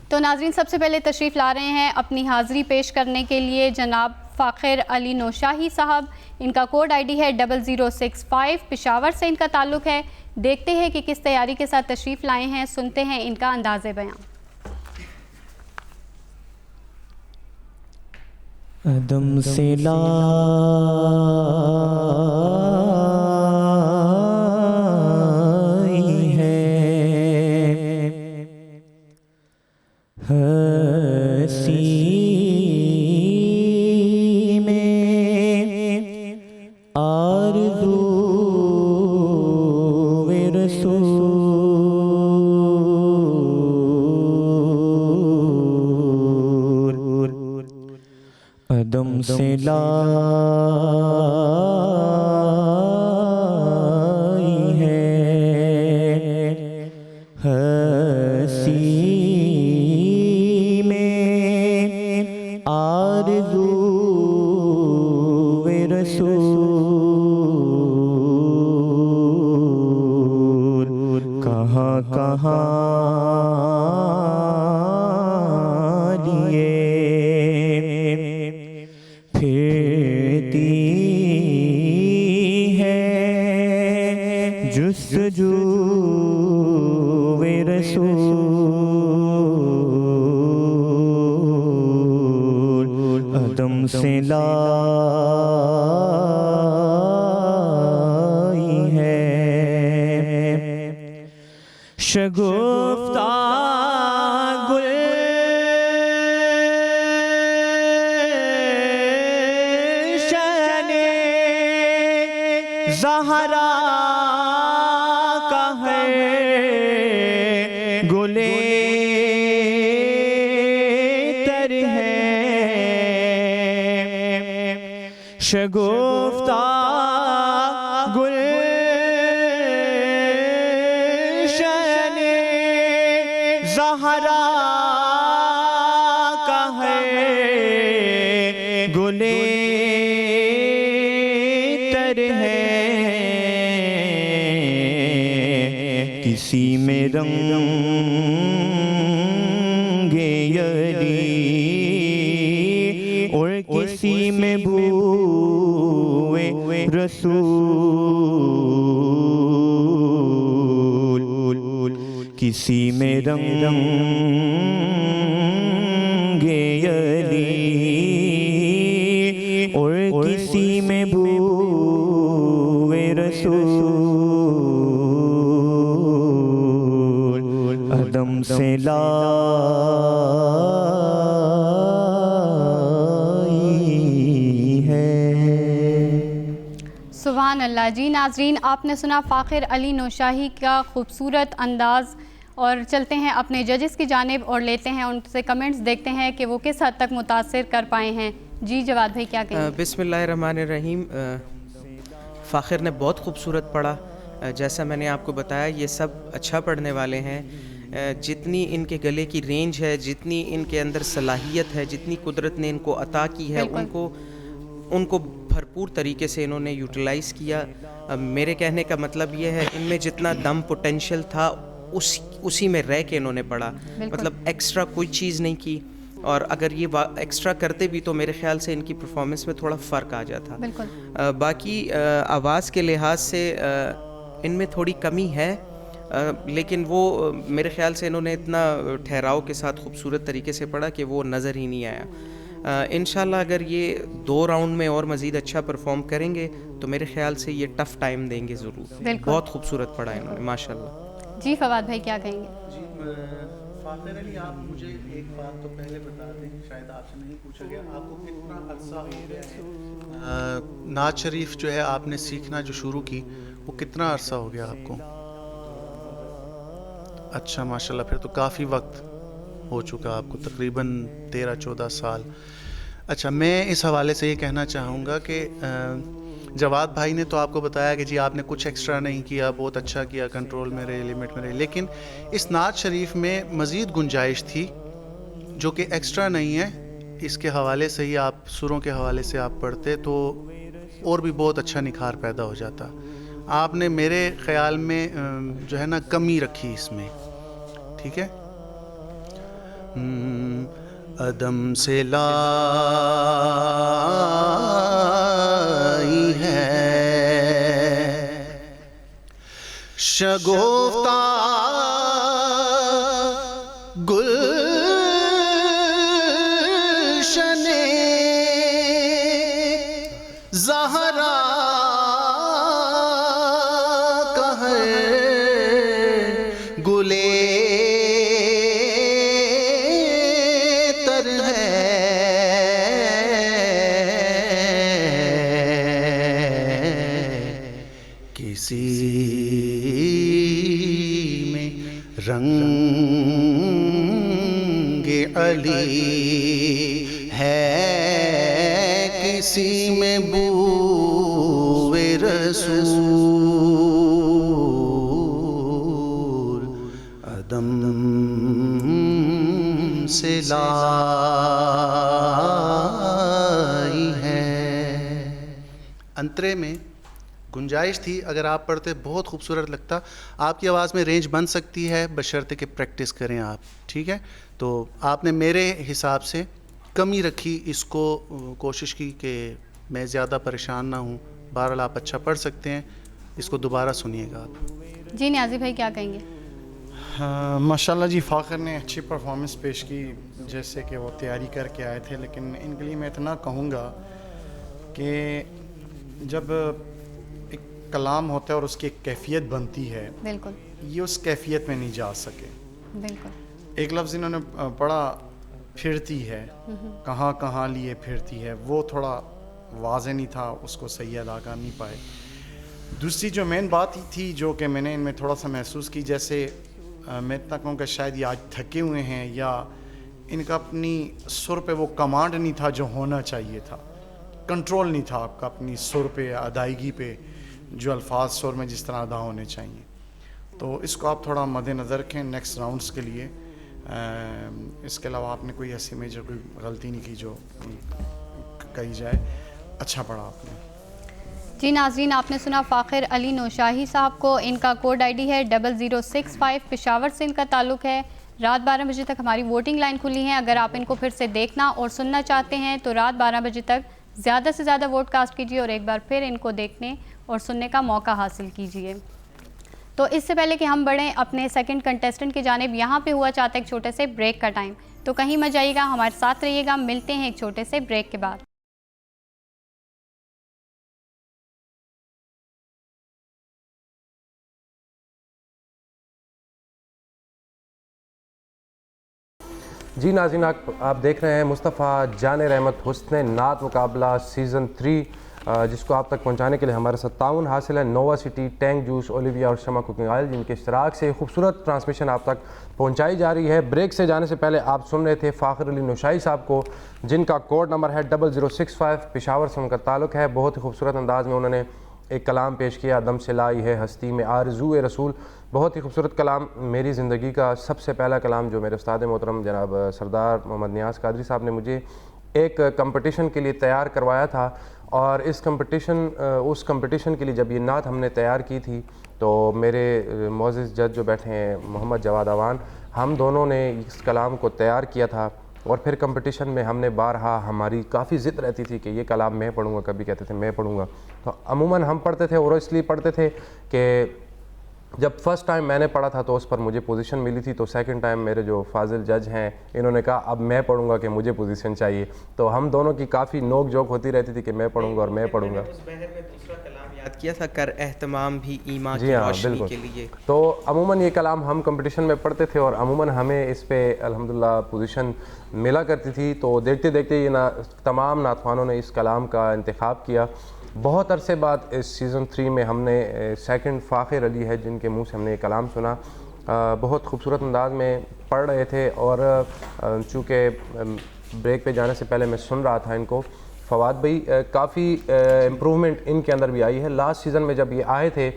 تو ناظرین سب سے پہلے تشریف لا رہے ہیں اپنی حاضری پیش کرنے کے لیے جناب فاخر علی نوشاہی صاحب. ان کا کوڈ آئی ڈی ہے 0065. پشاور سے ان کا تعلق ہے. دیکھتے ہیں کہ کس تیاری کے ساتھ تشریف لائے ہیں, سنتے ہیں ان کا انداز بیان. عدم سے لائی ہے ہستی میں آرزو رسول عدم سے لائی ہے ہستی میں آرزو رسول کہاں کہاں لیے پھرتی ہے جستجو رسول عدم سے لائی ہے شگفتہ زہرا کا ہے گلے تر ہے شگفتہ گلشن زہرا کا ہے گلے کسی میں رنگ یری اور کسی میں بوئے رسول کسی میں رنگ یری اور کسی میں بوئے رسول عدم سے لائی ہے. سبحان اللہ. جی ناظرین آپ نے سنا فاخر علی نوشاہی کا خوبصورت انداز, اور چلتے ہیں اپنے ججز کی جانب اور لیتے ہیں ان سے کمنٹس, دیکھتے ہیں کہ وہ کس حد تک متاثر کر پائے ہیں. جی جواد بھائی کیا کہیں؟ بسم اللہ الرحمن الرحیم. فاخر نے بہت خوبصورت پڑھا. جیسا میں نے آپ کو بتایا یہ سب اچھا پڑھنے والے ہیں. جتنی ان کے گلے کی رینج ہے, جتنی ان کے اندر صلاحیت ہے, جتنی قدرت نے ان کو عطا کی ہے, ان کو بھرپور طریقے سے انہوں نے یوٹیلائز کیا. میرے کہنے کا مطلب یہ ہے ان میں جتنا دم پوٹینشیل تھا اسی میں رہ کے انہوں نے پڑھا, مطلب ایکسٹرا کوئی چیز نہیں کی. اور اگر یہ ایکسٹرا کرتے بھی تو میرے خیال سے ان کی پرفارمنس میں تھوڑا فرق آ جاتا. باقی آواز کے لحاظ سے ان میں تھوڑی کمی ہے, لیکن وہ میرے خیال سے انہوں نے اتنا ٹھہراؤ کے ساتھ خوبصورت طریقے سے پڑھا کہ وہ نظر ہی نہیں آیا. انشاءاللہ اگر یہ 2 راؤنڈ میں اور مزید اچھا پرفارم کریں گے تو میرے خیال سے یہ ٹف ٹائم دیں گے ضرور. بہت خوبصورت پڑھا انہوں نے ماشاءاللہ. جی فواد بھائی کیا کہیں گے؟ جی فاخر علی آپ مجھے ایک بات تو پہلے بتا دیں, شاید آپ سے نہیں پوچھا گیا, آپ کو کتنا عرصہ ہو گیا ہے نعت شریف جو ہے آپ نے سیکھنا جو شروع کی, وہ کتنا عرصہ ہو گیا آپ کو؟ اچھا ماشاءاللہ, پھر تو کافی وقت ہو چکا آپ کو, تقریباً 13-14 سال. اچھا, میں اس حوالے سے یہ کہنا چاہوں گا کہ جواد بھائی نے تو آپ کو بتایا کہ جی آپ نے کچھ ایکسٹرا نہیں کیا, بہت اچھا کیا, کنٹرول میں رہے, لمٹ میں رہے, لیکن اس نعت شریف میں مزید گنجائش تھی جو کہ ایکسٹرا نہیں ہے. اس کے حوالے سے ہی آپ سروں کے حوالے سے آپ پڑھتے تو اور بھی بہت اچھا نکھار پیدا ہو جاتا. آپ نے میرے خیال میں جو ہے نا کمی رکھی اس میں, ٹھیک ہے. عدم سے لائی ہے شگفتہ گلشن زہرا کا ہے گلے رنگ علی ہے, کسی میں بو رسول, عدم سے لائی ہے. انترے میں گنجائش تھی, اگر آپ پڑھتے بہت خوبصورت لگتا. آپ کی آواز میں رینج بن سکتی ہے بشرطے کہ پریکٹس کریں آپ, ٹھیک ہے. تو آپ نے میرے حساب سے کمی رکھی, اس کو کوشش کی کہ میں زیادہ پریشان نہ ہوں. بہرحال آپ اچھا پڑھ سکتے ہیں, اس کو دوبارہ سنیے گا آپ. جی نیازی بھائی کیا کہیں گے؟ ماشاءاللہ جی, فاخر نے اچھی پرفارمنس پیش کی جیسے کہ وہ تیاری کر کے آئے تھے, لیکن ان کے لیے میں اتنا کہوں گا کہ جب کلام ہوتا ہے اور اس کی ایک کیفیت بنتی ہے, بالکل یہ اس کیفیت میں نہیں جا سکے. بالکل ایک لفظ انہوں نے پڑھا پھرتی ہے, کہاں کہاں لیے پھرتی ہے, وہ تھوڑا واضح نہیں تھا, اس کو صحیح ادا کر نہیں پائے. دوسری جو مین بات تھی جو کہ میں نے ان میں تھوڑا سا محسوس کی, جیسے میں اتنا کہوں کہ شاید یہ آج تھکے ہوئے ہیں یا ان کا اپنی سر پہ وہ کمانڈ نہیں تھا جو ہونا چاہیے تھا, کنٹرول نہیں تھا آپ کا اپنی سر پہ, ادائیگی پہ, جو الفاظ سر میں جس طرح ادا ہونے چاہیے. تو اس کو آپ تھوڑا مد نظر رکھیں نیکسٹ راؤنڈس کے لیے. اس کے علاوہ آپ نے کوئی ایسی میجر کوئی غلطی نہیں کی جو کہی جائے. اچھا پڑھا آپ نے. جی ناظرین, آپ نے سنا فاخر علی نوشاہی صاحب کو. ان کا کوڈ آئی ڈی ہے 0065, پشاور سے ان کا تعلق ہے. رات 12 بجے تک ہماری ووٹنگ لائن کھلی ہے. اگر آپ ان کو پھر سے دیکھنا اور سننا چاہتے ہیں تو رات 12 بجے تک زیادہ سے زیادہ ووٹ کاسٹ کیجیے اور ایک بار پھر ان کو دیکھنے اور سننے کا موقع حاصل کیجیے. تو اس سے پہلے کہ ہم بڑھیں اپنے سیکنڈ کنٹیسٹنٹ کی جانب, یہاں پہ ہوا چاہتا ہے ایک چھوٹے سے بریک کا ٹائم, تو کہیں مت جائیے گا, ہمارے ساتھ رہیے گا. ملتے ہیں ایک چھوٹے سے بریک کے بعد. جی ناظرین, آپ دیکھ رہے ہیں مصطفیٰ جان رحمت حسن نعت مقابلہ سیزن 3, جس کو آپ تک پہنچانے کے لیے ہمارے ساتھ تعاون حاصل ہے nova city, tank juice, Olivia اور شمع کوکنگ آئل, جن کے اشتراک سے خوبصورت ٹرانسمیشن آپ تک پہنچائی جا رہی ہے. بریک سے جانے سے پہلے آپ سن رہے تھے فاخر علی نوشاہی صاحب کو, جن کا کوڈ نمبر ہے 0065, پشاور سے ان کا تعلق ہے. بہت ہی خوبصورت انداز میں انہوں نے ایک کلام پیش کیا, دم سے لائی ہے ہستی میں آرزو رسول. بہت ہی خوبصورت کلام, میری زندگی کا سب سے پہلا کلام جو میرے استاد محترم جناب سردار محمد نیاز قادری صاحب نے مجھے ایک کمپٹیشن کے لیے تیار کروایا تھا. اور اس کمپٹیشن کے لیے جب یہ نعت ہم نے تیار کی تھی تو میرے معزز جج جو بیٹھے ہیں محمد جواد اوان, ہم دونوں نے اس کلام کو تیار کیا تھا. اور پھر کمپٹیشن میں ہم نے بارہا, ہماری کافی ضد رہتی تھی کہ یہ کلام میں پڑھوں گا, کبھی کہتے تھے میں پڑھوں گا. تو عموماً ہم پڑھتے تھے اور اس لیے پڑھتے تھے کہ جب فرسٹ ٹائم میں نے پڑھا تھا تو اس پر مجھے پوزیشن ملی تھی, تو سیکنڈ ٹائم میرے جو فاضل جج ہیں انہوں نے کہا اب میں پڑھوں گا کہ مجھے پوزیشن چاہیے, تو ہم دونوں کی کافی نوک جھوک ہوتی رہتی تھی کہ میں پڑھوں گا اور میں پڑھوں گا. اس بہر میں دوسرا کلام یاد کیا تھا, کر اہتمام بھی ایمان کی جی ہاں روشنی بالکل. کے لیے. تو عموماً یہ کلام ہم کمپٹیشن میں پڑھتے تھے اور عموماً ہمیں اس پہ الحمدللہ پوزیشن ملا کرتی تھی. تو دیکھتے دیکھتے یہ تمام نعت نے اس کلام کا انتخاب کیا. بہت عرصے بعد اس سیزن 3 میں ہم نے سیکنڈ فاخر علی ہے جن کے منہ سے ہم نے یہ کلام سنا. بہت خوبصورت انداز میں پڑھ رہے تھے, اور چونکہ بریک پہ جانے سے پہلے میں سن رہا تھا ان کو, فواد بھائی کافی امپروومنٹ ان کے اندر بھی آئی ہے. لاسٹ سیزن میں جب یہ آئے تھے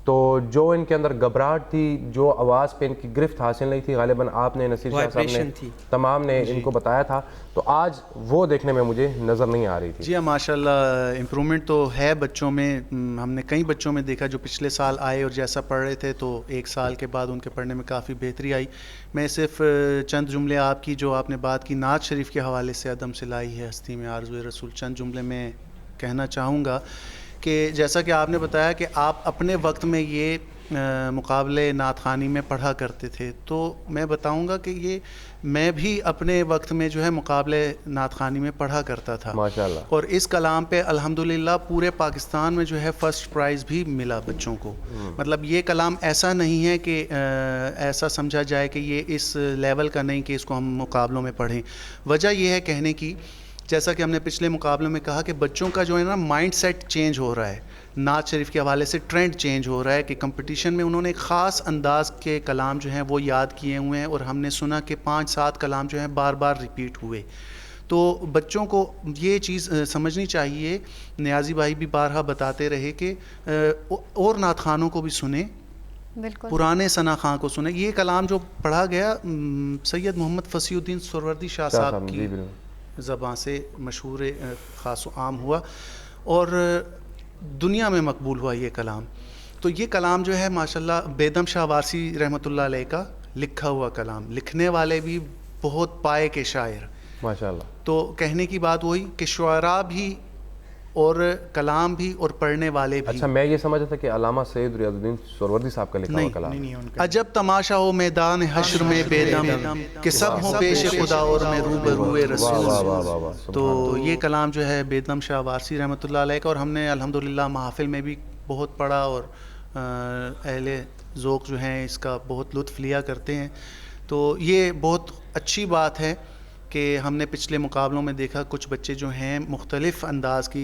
تو جو ان کے اندر گھبراہٹ تھی, جو آواز پہ ان کی گرفت حاصل نہیں تھی, غالباً آپ نے, نصیر شاہ صاحب نے, تمام نے ان کو بتایا تھا, تو آج وہ دیکھنے میں مجھے نظر نہیں آ رہی تھی. جی ہاں ماشاء اللہ امپرومنٹ تو ہے بچوں میں. ہم نے کئی بچوں میں دیکھا جو پچھلے سال آئے اور جیسا پڑھ رہے تھے تو ایک سال کے بعد ان کے پڑھنے میں کافی بہتری آئی. میں صرف چند جملے آپ کی جو آپ نے بات کی نعت شریف کے حوالے سے, عدم سے لائی ہے ہستی میں آرزوئے رسول, چند جملے میں کہنا چاہوں گا کہ جیسا کہ آپ نے بتایا کہ آپ اپنے وقت میں یہ مقابلے نعت خوانی میں پڑھا کرتے تھے, تو میں بتاؤں گا کہ یہ میں بھی اپنے وقت میں جو ہے مقابلے نعت خوانی میں پڑھا کرتا تھا ماشاءاللہ. اور اس کلام پہ الحمدللہ پورے پاکستان میں جو ہے فرسٹ پرائز بھی ملا بچوں کو. مطلب یہ کلام ایسا نہیں ہے کہ ایسا سمجھا جائے کہ یہ اس لیول کا نہیں کہ اس کو ہم مقابلوں میں پڑھیں. وجہ یہ ہے کہنے کی, جیسا کہ ہم نے پچھلے مقابلوں میں کہا کہ بچوں کا جو ہے نا مائنڈ سیٹ چینج ہو رہا ہے, نعت شریف کے حوالے سے ٹرینڈ چینج ہو رہا ہے کہ کمپٹیشن میں انہوں نے ایک خاص انداز کے کلام جو ہیں وہ یاد کیے ہوئے ہیں, اور ہم نے سنا کہ 5-7 کلام جو ہیں بار بار ریپیٹ ہوئے. تو بچوں کو یہ چیز سمجھنی چاہیے, نیازی بھائی بھی بارہا بتاتے رہے کہ اور نعت خوانوں کو بھی سنیں, پرانے ثنا خاں کو سنیں. یہ کلام جو پڑھا گیا سید محمد فصیح الدین سہروردی شاہ صاحب کی زبان سے مشہور خاص و عام ہوا اور دنیا میں مقبول ہوا یہ کلام. تو یہ کلام جو ہے ماشاءاللہ بیدم شاہ وارسی رحمۃ اللہ علیہ کا لکھا ہوا کلام, لکھنے والے بھی بہت پائے کے شاعر ماشاءاللہ. تو کہنے کی بات وہی کہ شعراء بھی اور کلام بھی اور پڑھنے والے بھی. اچھا میں یہ سمجھا تھا کہ علامہ سید ریاض الدین سہروردی صاحب کا لکھا ہوا کلام. عجب تماشا ہو میدان حشر میں بیدم کہ سب ہوں پیش خدا اور میں روبروئے رسول. تو یہ کلام جو ہے بیدم شاہ وارسی رحمۃ اللہ علیہ کا, اور ہم نے الحمدللہ محافل میں بھی بہت پڑھا اور اہل ذوق جو ہیں اس کا بہت لطف لیا کرتے ہیں. تو یہ بہت اچھی بات ہے کہ ہم نے پچھلے مقابلوں میں دیکھا کچھ بچے جو ہیں مختلف انداز کی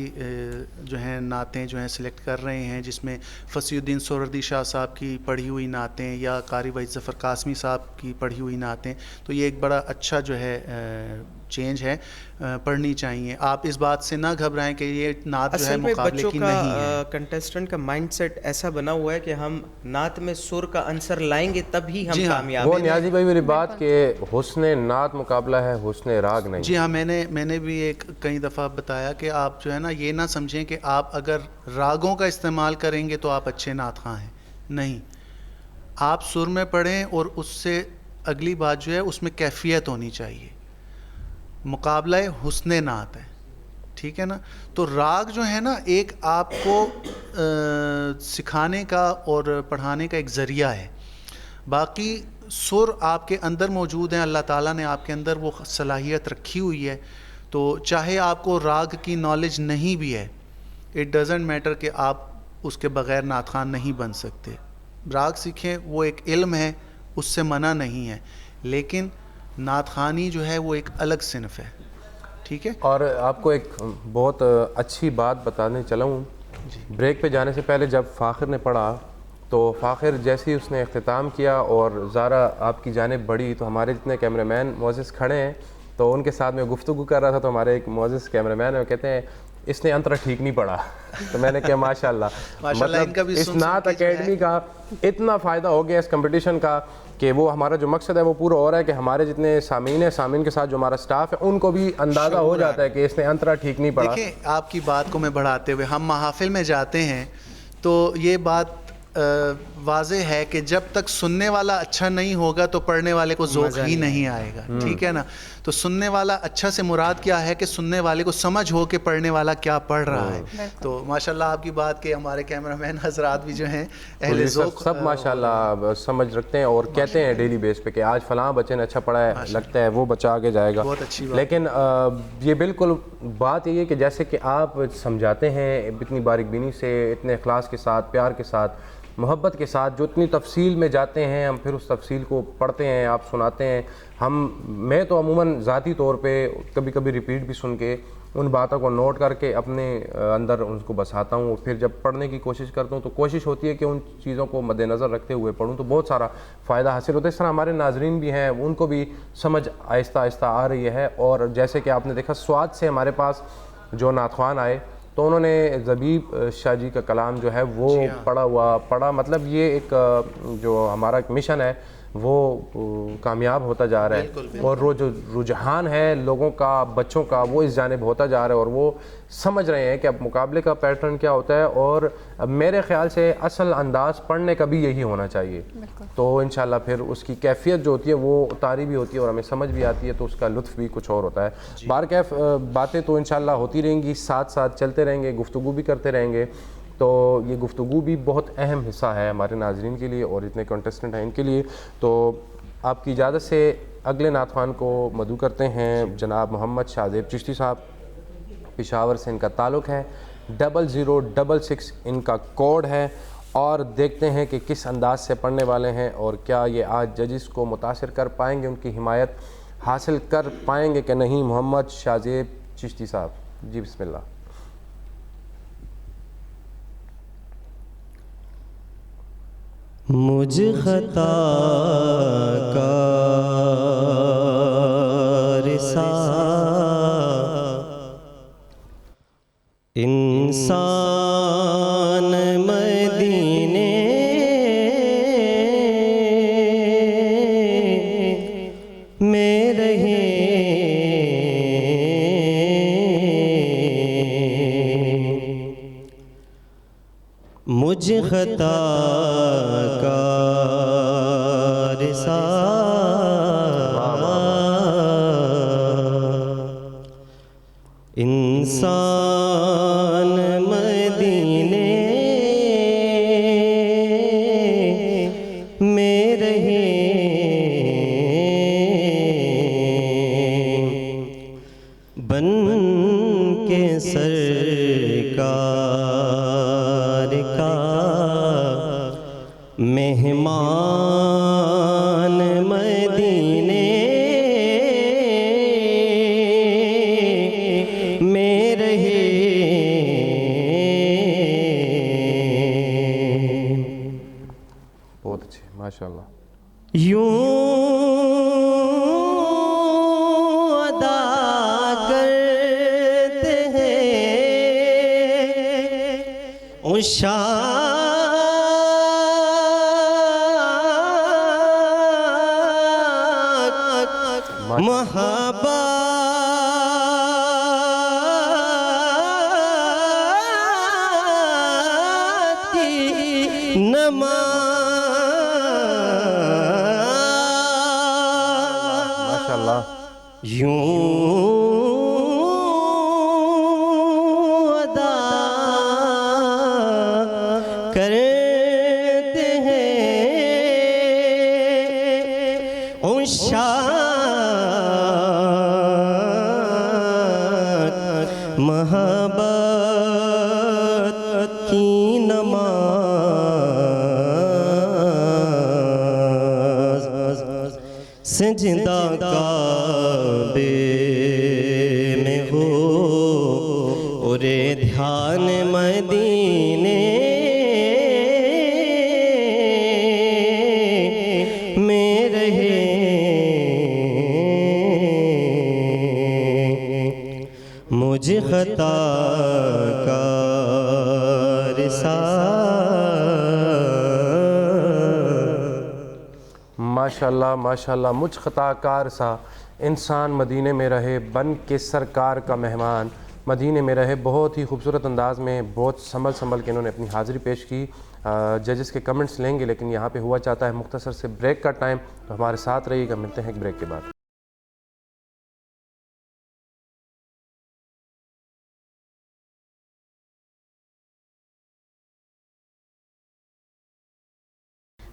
جو ہیں نعتیں جو ہیں سلیکٹ کر رہے ہیں, جس میں فصیح الدین سہروردی شاہ صاحب کی پڑھی ہوئی نعتیں یا قاری وحید ظفر قاسمی صاحب کی پڑھی ہوئی نعتیں. تو یہ ایک بڑا اچھا جو ہے چینج ہے, پڑھنی چاہیے. آپ اس بات سے نہ گھبرائیں کہ یہ نعت جو ہے مقابلے کی نہیں ہے. کنٹیسٹنٹ کا مائنڈ سیٹ ایسا بنا ہوا ہے کہ ہم نعت میں سر کا عنصر لائیں گے تب ہی ہم کامیاب ہیں. وہ نیازی بھائی میری بات کہ حسن نعت مقابلہ ہے, حسن راگ نہیں. جی ہاں میں نے بھی ایک کئی دفعہ بتایا کہ آپ جو ہے نا یہ نہ سمجھیں کہ آپ اگر راگوں کا استعمال کریں گے تو آپ اچھے نعت خواں ہیں. نہیں, آپ سر میں پڑھیں اور اس سے اگلی بات جو ہے اس میں کیفیت ہونی چاہیے. مقابلہ حسن نعت ہے, ٹھیک ہے نا. تو راگ جو ہے نا ایک آپ کو سکھانے کا اور پڑھانے کا ایک ذریعہ ہے. باقی سر آپ کے اندر موجود ہیں, اللہ تعالیٰ نے آپ کے اندر وہ صلاحیت رکھی ہوئی ہے. تو چاہے آپ کو راگ کی نالج نہیں بھی ہے, اٹ ڈزنٹ میٹر کہ آپ اس کے بغیر نعت خوان نہیں بن سکتے. راگ سیکھیں, وہ ایک علم ہے, اس سے منع نہیں ہے, لیکن نعت خوانی جو ہے وہ ایک الگ صنف ہے. ٹھیک ہے. اور آپ کو ایک بہت اچھی بات بتانے چلا ہوں. بریک پہ جانے سے پہلے جب فاخر نے پڑھا تو فاخر جیسے ہی اس نے اختتام کیا اور زارا آپ کی جانب بڑھی تو ہمارے جتنے کیمرہ مین معزز کھڑے ہیں تو ان کے ساتھ میں گفتگو کر رہا تھا, تو ہمارے ایک معزز کیمرہ مین ہیں, وہ کہتے ہیں اس نے انترا ٹھیک نہیں پڑھا. تو میں نے کہا ماشاءاللہ, مطلب اس نعت اکیڈمی کا اتنا فائدہ ہو گیا اس کمپٹیشن کا کہ وہ ہمارا جو مقصد ہے وہ پورا ہو رہا ہے کہ ہمارے جتنے سامعین ہیں, سامعین کے ساتھ جو ہمارا سٹاف ہے ان کو بھی اندازہ ہو جاتا ہے کہ اس نے انترا ٹھیک نہیں پڑھا. دیکھیں آپ کی بات کو میں بڑھاتے ہوئے, ہم محافل میں جاتے ہیں تو یہ بات واضح ہے کہ جب تک سننے والا اچھا نہیں ہوگا تو پڑھنے والے کو ذوق ہی نہیں آئے گا, ٹھیک ہے نا. تو سننے والا اچھا سے مراد کیا ہے کہ سننے والے کو سمجھ ہو کہ پڑھنے والا کیا پڑھ رہا ہے. تو ماشاءاللہ آپ کی بات کہ ہمارے کیمرہ مین حضرات بھی جو ہیں اہل ذوق سب ماشاءاللہ سمجھ رکھتے ہیں اور کہتے ہیں ڈیلی بیس پہ کہ آج فلاں بچے نے اچھا پڑھا ہے, لگتا ہے وہ بچہ آگے جائے گا. بہت اچھی بات. لیکن یہ بالکل بات یہ ہے کہ جیسے کہ آپ سمجھاتے ہیں اتنی باریک بینی سے, اتنے اخلاص کے ساتھ, پیار کے ساتھ, محبت کے ساتھ, جو اتنی تفصیل میں جاتے ہیں, ہم پھر اس تفصیل کو پڑھتے ہیں, آپ سناتے ہیں. میں تو عموماً ذاتی طور پہ کبھی کبھی ریپیٹ بھی سن کے ان باتوں کو نوٹ کر کے اپنے اندر ان کو بساتا ہوں, اور پھر جب پڑھنے کی کوشش کرتا ہوں تو کوشش ہوتی ہے کہ ان چیزوں کو مد نظر رکھتے ہوئے پڑھوں, تو بہت سارا فائدہ حاصل ہوتا ہے. اس طرح ہمارے ناظرین بھی ہیں, ان کو بھی سمجھ آہستہ آہستہ آ رہی ہے. اور جیسے کہ آپ نے دیکھا سوات سے ہمارے پاس جو نعت خوان آئے تو انہوں نے زبیب شاہ جی کا کلام جو ہے وہ پڑھا. مطلب یہ ایک جو ہمارا ایک مشن ہے وہ کامیاب ہوتا جا رہا ہے, اور وہ جو رجحان ہے لوگوں کا, بچوں کا, وہ اس جانب ہوتا جا رہا ہے, اور وہ سمجھ رہے ہیں کہ اب مقابلے کا پیٹرن کیا ہوتا ہے. اور میرے خیال سے اصل انداز پڑھنے کا بھی یہی ہونا چاہیے, تو انشاءاللہ پھر اس کی کیفیت جو ہوتی ہے وہ اتاری بھی ہوتی ہے اور ہمیں سمجھ بھی آتی ہے, تو اس کا لطف بھی کچھ اور ہوتا ہے. بہرکیف باتیں تو انشاءاللہ ہوتی رہیں گی, ساتھ ساتھ چلتے رہیں گے, گفتگو بھی کرتے رہیں گے. تو یہ گفتگو بھی بہت اہم حصہ ہے ہمارے ناظرین کے لیے اور اتنے کنٹسٹنٹ ہیں ان کے لیے. تو آپ کی اجازت سے اگلے نعت خوان کو مدعو کرتے ہیں. جناب محمد شاہزیب چشتی صاحب, پشاور سے ان کا تعلق ہے, 0066 ان کا کوڈ ہے, اور دیکھتے ہیں کہ کس انداز سے پڑھنے والے ہیں اور کیا یہ آج ججز کو متاثر کر پائیں گے, ان کی حمایت حاصل کر پائیں گے کہ نہیں. محمد شاہزیب چشتی صاحب, جی بسم اللہ. مجھ خطا کا رسا انسان مدینے میں رہے, مجھ خطا انسان مدینے میں رہے, بن کے سرکار کا مہمان مدینے میں رہے. بہت اچھے, ماشاءاللہ. یوں ادا کرتے ہیں عشاق محبت کی نماز, ماشاءاللہ. یوں ادا کرتے ہیں عشاق محبت کی نماز, سجدہ کعبے میں ہو اور دھیان مدینے میں رہے, مجھ خطا کا رسا. ماشاءاللہ ماشاءاللہ. مجھ خطا کار سا انسان مدینے میں رہے, بن کے سرکار کا مہمان مدینے میں رہے. بہت ہی خوبصورت انداز میں بہت سنبھل کے انہوں نے اپنی حاضری پیش کی. ججز کے کمنٹس لیں گے لیکن یہاں پہ ہوا چاہتا ہے مختصر سے بریک کا ٹائم, تو ہمارے ساتھ رہیے گا. ملتے ہیں ایک بریک کے بعد.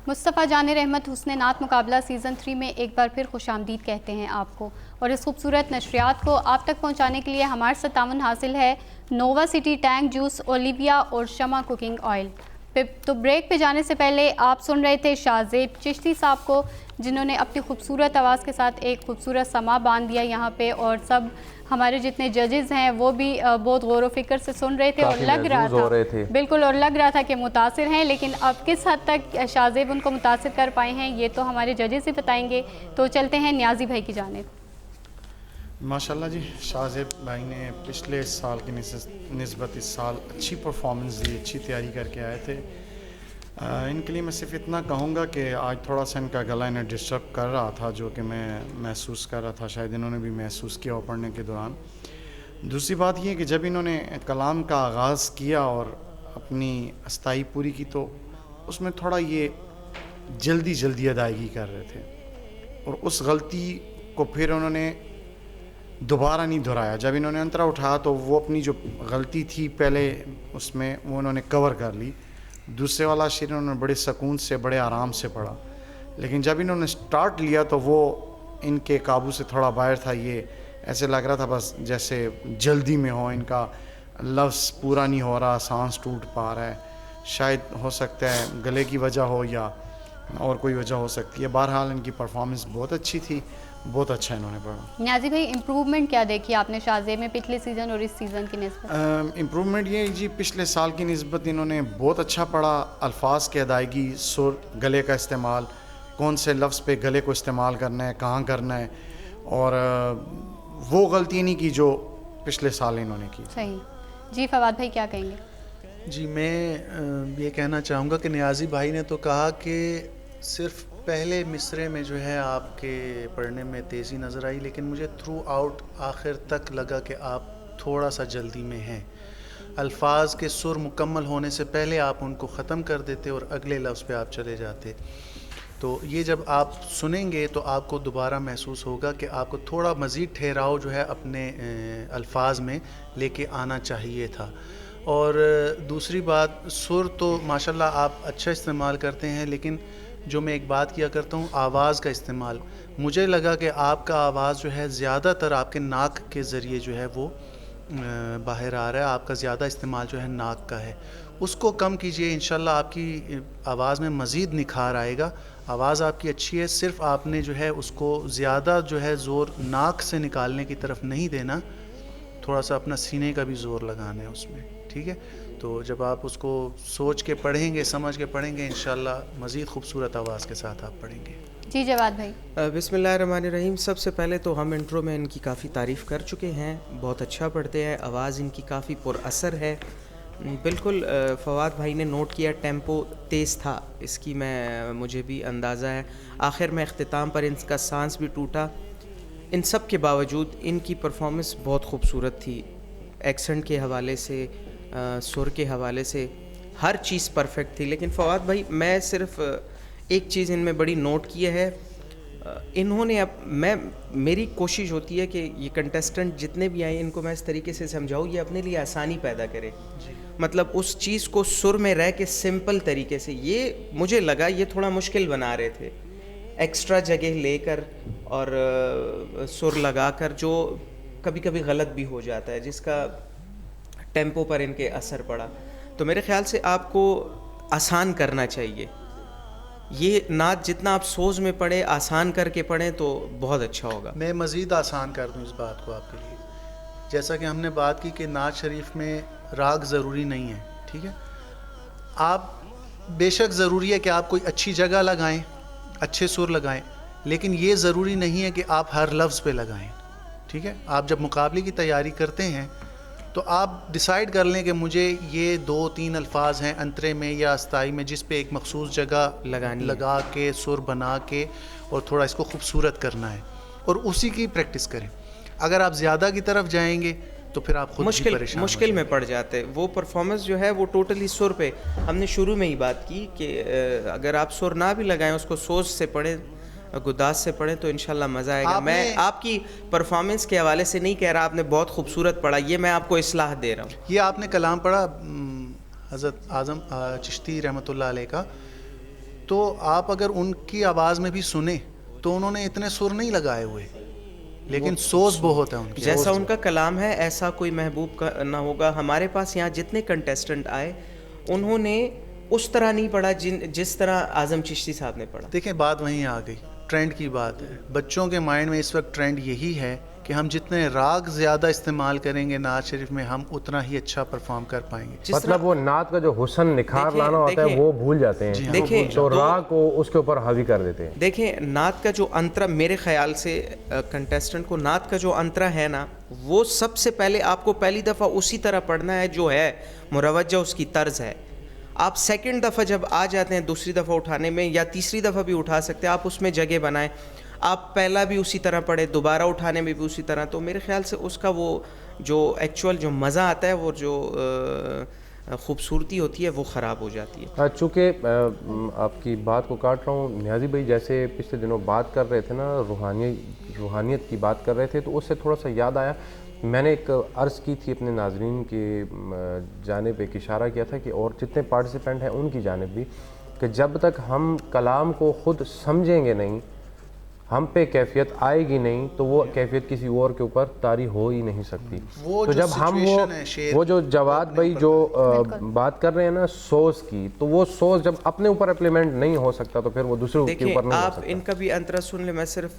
مصطفیٰ جان رحمت حسن نعت مقابلہ سیزن 3 میں ایک بار پھر خوش آمدید کہتے ہیں آپ کو, اور اس خوبصورت نشریات کو آپ تک پہنچانے کے لیے ہمارے ساتھ تعاون حاصل ہے نووا سٹی ٹینگ جوس, اولیویا اور شمع کوکنگ آئل. تو بریک پہ جانے سے پہلے آپ سن رہے تھے شاہ زیب چشتی صاحب کو, جنہوں نے اپنی خوبصورت آواز کے ساتھ ایک خوبصورت سما باندھ دیا یہاں پہ, اور سب ہمارے جتنے ججز ہیں وہ بھی بہت غور و فکر سے سن رہے تھے, اور لگ رہا تھا بالکل, اور لگ رہا تھا کہ متاثر ہیں. لیکن اب کس حد تک شاہ زیب ان کو متاثر کر پائے ہیں یہ تو ہمارے ججز ہی بتائیں گے. تو چلتے ہیں نیازی بھائی کی جانب. ماشاءاللہ جی, شاہ زیب بھائی نے پچھلے سال کی نسبت اس سال اچھی پرفارمنس دی, اچھی تیاری کر کے آئے تھے. ان کے لیے میں صرف اتنا کہوں گا کہ آج تھوڑا سا ان کا گلا انہیں ڈسٹرب کر رہا تھا, جو کہ میں محسوس کر رہا تھا, شاید انہوں نے بھی محسوس کیا پڑھنے کے دوران. دوسری بات یہ کہ جب انہوں نے کلام کا آغاز کیا اور اپنی استائی پوری کی تو اس میں تھوڑا یہ جلدی ادائیگی کر رہے تھے, اور اس غلطی کو پھر انہوں نے دوبارہ نہیں دہرایا. جب انہوں نے انترا اٹھایا تو وہ اپنی جو غلطی تھی پہلے اس میں وہ انہوں نے کور کر لی. دوسرے والا شعر انہوں نے بڑے سکون سے بڑے آرام سے پڑھا, لیکن جب انہوں نے سٹارٹ لیا تو وہ ان کے قابو سے تھوڑا باہر تھا. یہ ایسے لگ رہا تھا بس جیسے جلدی میں ہو, ان کا لفظ پورا نہیں ہو رہا, سانس ٹوٹ پا رہا ہے. شاید ہو سکتا ہے گلے کی وجہ ہو یا اور کوئی وجہ ہو سکتی ہے. بہرحال ان کی پرفارمنس بہت اچھی تھی, بہت اچھا انہوں نے پڑھا. نیازی بھائی امپروومنٹ کیا دیکھی آپ نے شاہ زیب میں پچھلے سیزن اور اس سیزن کی نسبت؟ امپروومنٹ یہ جی, پچھلے سال کی نسبت انہوں نے بہت اچھا پڑھا. الفاظ کی ادائیگی, سر, گلے کا استعمال, کون سے لفظ پہ گلے کو استعمال کرنا ہے, کہاں کرنا ہے, اور وہ غلطی نہیں کی جو پچھلے سال انہوں نے کی. صحیح جی. فواد بھائی کیا کہیں گے؟ جی میں یہ کہنا چاہوں گا کہ نیازی بھائی نے تو کہا کہ صرف پہلے مصرعے میں جو ہے آپ کے پڑھنے میں تیزی نظر آئی, لیکن مجھے تھرو آؤٹ آخر تک لگا کہ آپ تھوڑا سا جلدی میں ہیں. الفاظ کے سر مکمل ہونے سے پہلے آپ ان کو ختم کر دیتے اور اگلے لفظ پہ آپ چلے جاتے. تو یہ جب آپ سنیں گے تو آپ کو دوبارہ محسوس ہوگا کہ آپ کو تھوڑا مزید ٹھہراؤ جو ہے اپنے الفاظ میں لے کے آنا چاہیے تھا. اور دوسری بات, سر تو ماشاءاللہ آپ اچھا استعمال کرتے ہیں, لیکن جو میں ایک بات کیا کرتا ہوں آواز کا استعمال, مجھے لگا کہ آپ کا آواز جو ہے زیادہ تر آپ کے ناک کے ذریعے جو ہے وہ باہر آ رہا ہے. آپ کا زیادہ استعمال جو ہے ناک کا ہے, اس کو کم کیجئے. انشاءاللہ آپ کی آواز میں مزید نکھار آئے گا. آواز آپ کی اچھی ہے, صرف آپ نے جو ہے اس کو زیادہ جو ہے زور ناک سے نکالنے کی طرف نہیں دینا, تھوڑا سا اپنا سینے کا بھی زور لگانا ہے اس میں, ٹھیک ہے. تو جب آپ اس کو سوچ کے پڑھیں گے, سمجھ کے پڑھیں گے, انشاءاللہ مزید خوبصورت آواز کے ساتھ آپ پڑھیں گے. جی جواد بھائی. بسم اللہ الرحمن الرحیم. سب سے پہلے تو ہم انٹرو میں ان کی کافی تعریف کر چکے ہیں, بہت اچھا پڑھتے ہیں, آواز ان کی کافی پر اثر ہے. بالکل فواد بھائی نے نوٹ کیا ٹیمپو تیز تھا, اس کی مجھے بھی اندازہ ہے. آخر میں اختتام پر ان کا سانس بھی ٹوٹا. ان سب کے باوجود ان کی پرفارمنس بہت خوبصورت تھی. ایکسنٹ کے حوالے سے, سر کے حوالے سے, ہر چیز پرفیکٹ تھی. لیکن فواد بھائی میں صرف ایک چیز ان میں بڑی نوٹ کی ہے, انہوں نے میری کوشش ہوتی ہے کہ یہ کنٹیسٹنٹ جتنے بھی آئیں ان کو میں اس طریقے سے سمجھاؤں یہ اپنے لیے آسانی پیدا کرے. مطلب اس چیز کو سر میں رہ کے سمپل طریقے سے, یہ مجھے لگا یہ تھوڑا مشکل بنا رہے تھے, ایکسٹرا جگہ لے کر اور سر لگا کر, جو کبھی کبھی غلط بھی ہو جاتا ہے, جس کا ٹیمپو پر ان کے اثر پڑا. تو میرے خیال سے آپ کو آسان کرنا چاہیے. یہ نعت جتنا آپ سوز میں پڑھیں, آسان کر کے پڑھیں تو بہت اچھا ہوگا. میں مزید آسان کر دوں اس بات کو آپ کے لیے. جیسا کہ ہم نے بات کی کہ نعت شریف میں راگ ضروری نہیں ہے, ٹھیک ہے. آپ بے شک ضروری ہے کہ آپ کوئی اچھی جگہ لگائیں, اچھے سر لگائیں, لیکن یہ ضروری نہیں ہے کہ آپ ہر لفظ پہ لگائیں, ٹھیک ہے. آپ جب مقابلے کی تیاری کرتے ہیں تو آپ ڈیسائیڈ کر لیں کہ مجھے یہ 2-3 الفاظ ہیں انترے میں یا استائی میں جس پہ ایک مخصوص جگہ لگا کے سر بنا کے اور تھوڑا اس کو خوبصورت کرنا ہے, اور اسی کی پریکٹس کریں. اگر آپ زیادہ کی طرف جائیں گے تو پھر آپ خود مشکل میں پڑ جاتے. وہ پرفارمنس جو ہے وہ ٹوٹلی سر پہ, ہم نے شروع میں ہی بات کی کہ اگر آپ سر نہ بھی لگائیں, اس کو سوچ سے پڑھیں, گداز سے پڑھیں, تو انشاءاللہ مزہ آئے گا. میں آپ کی پرفارمنس کے حوالے سے نہیں کہہ رہا آپ نے بہت خوبصورت پڑھا, یہ میں آپ کو اصلاح دے رہا ہوں. یہ آپ نے کلام پڑھا حضرت اعظم چشتی رحمۃ اللہ علیہ کا, تو آپ اگر ان کی آواز میں بھی سنیں تو انہوں نے اتنے سر نہیں لگائے ہوئے, لیکن سوز بہت ہے ان کی. جیسا ان کا کلام ہے ایسا کوئی محبوب کا نہ ہوگا. ہمارے پاس یہاں جتنے کنٹیسٹنٹ آئے انہوں نے اس طرح نہیں پڑھا جس طرح اعظم چشتی صاحب نے پڑھا. دیکھیں بات وہیں آ گئی, ٹرینڈ کی بات ہے. بچوں کے مائنڈ میں اس وقت ٹرینڈ یہی ہے کہ ہم جتنے راگ زیادہ استعمال کریں گے نعت شریف میں, ہم اتنا ہی اچھا پرفارم کر پائیں گے. مطلب وہ نعت کا جو حسن نکھار لانا ہوتا ہے وہ بھول جاتے ہیں, دیکھیں تو راگ کو اس کے اوپر حاوی کر دیتے ہیں. دیکھیں نعت کا جو انترا, میرے خیال سے کنٹیسٹنٹ کو نعت کا جو انترا ہے نا, وہ سب سے پہلے آپ کو پہلی دفعہ اسی طرح پڑھنا ہے جو ہے مروجہ اس کی طرز ہے. آپ سیکنڈ دفعہ جب آ جاتے ہیں دوسری دفعہ اٹھانے میں, یا تیسری دفعہ بھی اٹھا سکتے ہیں, آپ اس میں جگہ بنائیں. آپ پہلا بھی اسی طرح پڑھیں, دوبارہ اٹھانے میں بھی اسی طرح. تو میرے خیال سے اس کا وہ جو ایکچوئل جو مزہ آتا ہے, وہ جو خوبصورتی ہوتی ہے وہ خراب ہو جاتی ہے. چونکہ آپ کی بات کو کاٹ رہا ہوں نیازی بھائی, جیسے پچھلے دنوں بات کر رہے تھے نا, روحانیت کی بات کر رہے تھے, تو اس سے تھوڑا سا یاد آیا, میں نے ایک عرض کی تھی اپنے ناظرین کی جانب, ایک اشارہ کیا تھا کہ اور جتنے پارٹیسپینٹ ہیں ان کی جانب بھی, کہ جب تک ہم کلام کو خود سمجھیں گے نہیں, ہم پہ کیفیت آئے گی نہیں, تو وہ کیفیت کسی اور کے اوپر طاری ہو ہی نہیں سکتی. تو جب ہم وہ جو جواد بھائی جو بات کر رہے ہیں نا سوز کی, تو وہ سوز جب اپنے اوپر اپلیمنٹ نہیں ہو سکتا تو پھر وہ دوسرے کے اوپر نہیں ہو سکتا. آپ ان کا بھی انترا سن لیں, میں صرف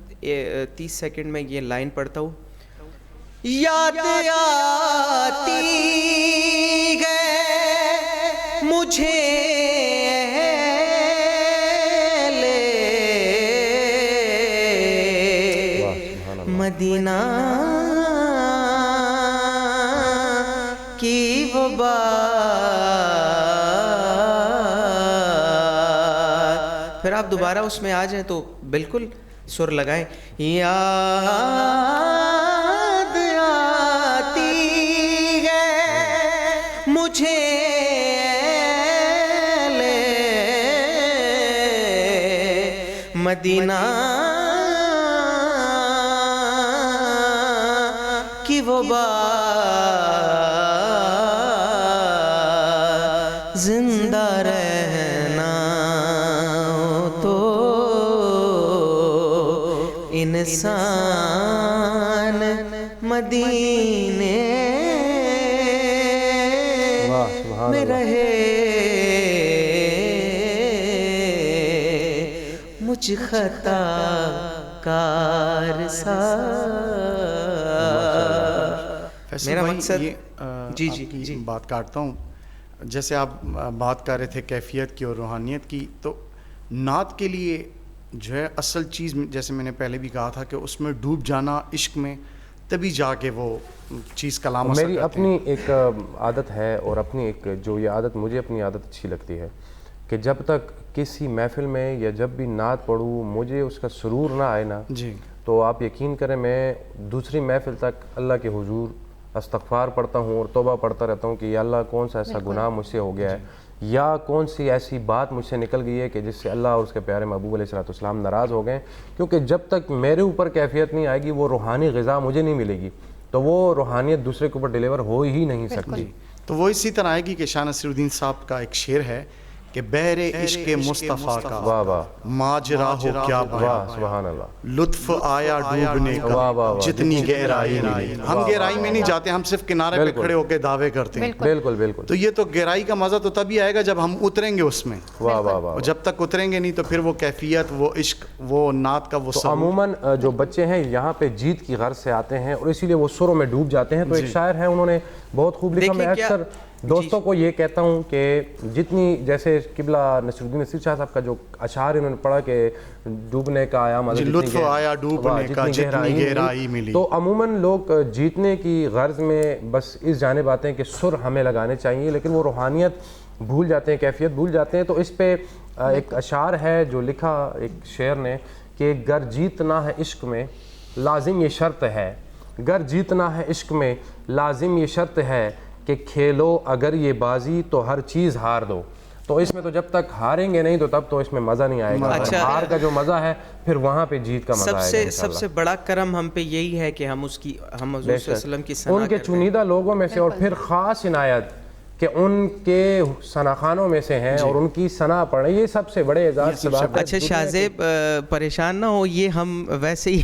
30 سیکنڈ میں یہ لائن پڑھتا ہوں. یاد آتی ہے مجھے مدینہ کی وہ بات. پھر آپ دوبارہ اس میں آ جائیں تو بالکل سر لگائیں. یاد آتی ہے مجھے مدینہ کی وہ بات, زندہ رہنا تو انسان مدینے میں رہے, مجھ خطا کار سا. میرا مقصد جی بات کاٹتا ہوں, جیسے آپ بات کر رہے تھے کیفیت کی اور روحانیت کی, تو نعت کے لیے جو ہے اصل چیز, جیسے میں نے پہلے بھی کہا تھا کہ اس میں ڈوب جانا عشق میں, تبھی جا کے وہ چیز کلام اثر کرتے ہیں. میری اپنی ایک عادت ہے, اور اپنی ایک جو یہ عادت مجھے اپنی عادت اچھی لگتی ہے, کہ جب تک کسی محفل میں یا جب بھی نعت پڑھوں مجھے اس کا سرور نہ آئے نا, تو آپ یقین کریں میں دوسری محفل تک اللہ کے حضور استغفار پڑھتا ہوں اور توبہ پڑھتا رہتا ہوں کہ یا اللہ کون سا ایسا گناہ مجھ سے ہو گیا ہے, یا کون سی ایسی بات مجھ سے نکل گئی ہے کہ جس سے اللہ اور اس کے پیارے محبوب علیہ الصلوۃ والسلام ناراض ہو گئے. کیونکہ جب تک میرے اوپر کیفیت نہیں آئے گی, وہ روحانی غذا مجھے نہیں ملے گی, تو وہ روحانیت دوسرے کے اوپر ڈیلیور ہو ہی نہیں سکتی. تو وہ اسی طرح آئے گی کہ شاہ نصیر الدین صاحب کا ایک شعر ہے کہ بہر عشق مصطفیٰ کا ماجرا ہو کیا بیان, سبحان اللہ, لطف آیا ڈوبنے کا جتنی گہرائی ملی. ہم گہرائی میں نہیں جاتے, ہم صرف کنارے پہ کھڑے ہو کے دعوے کرتے ہیں. بالکل بالکل. تو یہ تو گہرائی کا مزہ تو تبھی آئے گا جب ہم اتریں گے اس میں. جب تک اتریں گے نہیں تو پھر وہ کیفیت, وہ عشق, وہ نعت کا وہ سب. عموماً جو بچے ہیں یہاں پہ جیت کی غرض سے آتے ہیں اور اسی لیے وہ سروں میں ڈوب جاتے ہیں. تو ایک شاعر ہے, انہوں نے بہت خوب لکھا, میں اکثر دوستوں کو یہ کہتا ہوں کہ جتنی, جیسے قبلہ نصیر الدین نصیر شاہ صاحب کا جو اشعار انہوں نے پڑھا کہ ڈوبنے کا آیا مزہ, لطف آیا ڈوبنے کا جتنی گہرائی ملی. تو عموماً لوگ جیتنے کی غرض میں بس اس جانب آتے ہیں کہ سر ہمیں لگانے چاہیے, لیکن وہ روحانیت بھول جاتے ہیں, کیفیت بھول جاتے ہیں. تو اس پہ ایک اشعار ہے جو لکھا ایک شعر نے کہ گر جیتنا ہے عشق میں لازم یہ شرط ہے, گر جیتنا ہے عشق میں لازم یہ شرط ہے کہ کھیلو اگر یہ بازی تو ہر چیز ہار دو. تو اس میں تو جب تک ہاریں گے نہیں تو تب تو اس میں مزہ نہیں آئے گا. ہار کا جو مزہ ہے پھر وہاں پہ جیت کا مزہ آئے گا. سب سے بڑا کرم ہم پہ یہی ہے کہ ہم حضور صلی اللہ علیہ وسلم کی ثنا ان کے چنیدہ لوگوں میں سے اور پھر خاص عنایت کہ ان کے ثناخانوں میں سے ہیں اور ان کی ثنا پڑھیں, یہ سب سے بڑے اعزاز کی بات ہے. اچھا شاہزیب پریشان نہ ہو, یہ ہم ویسے ہی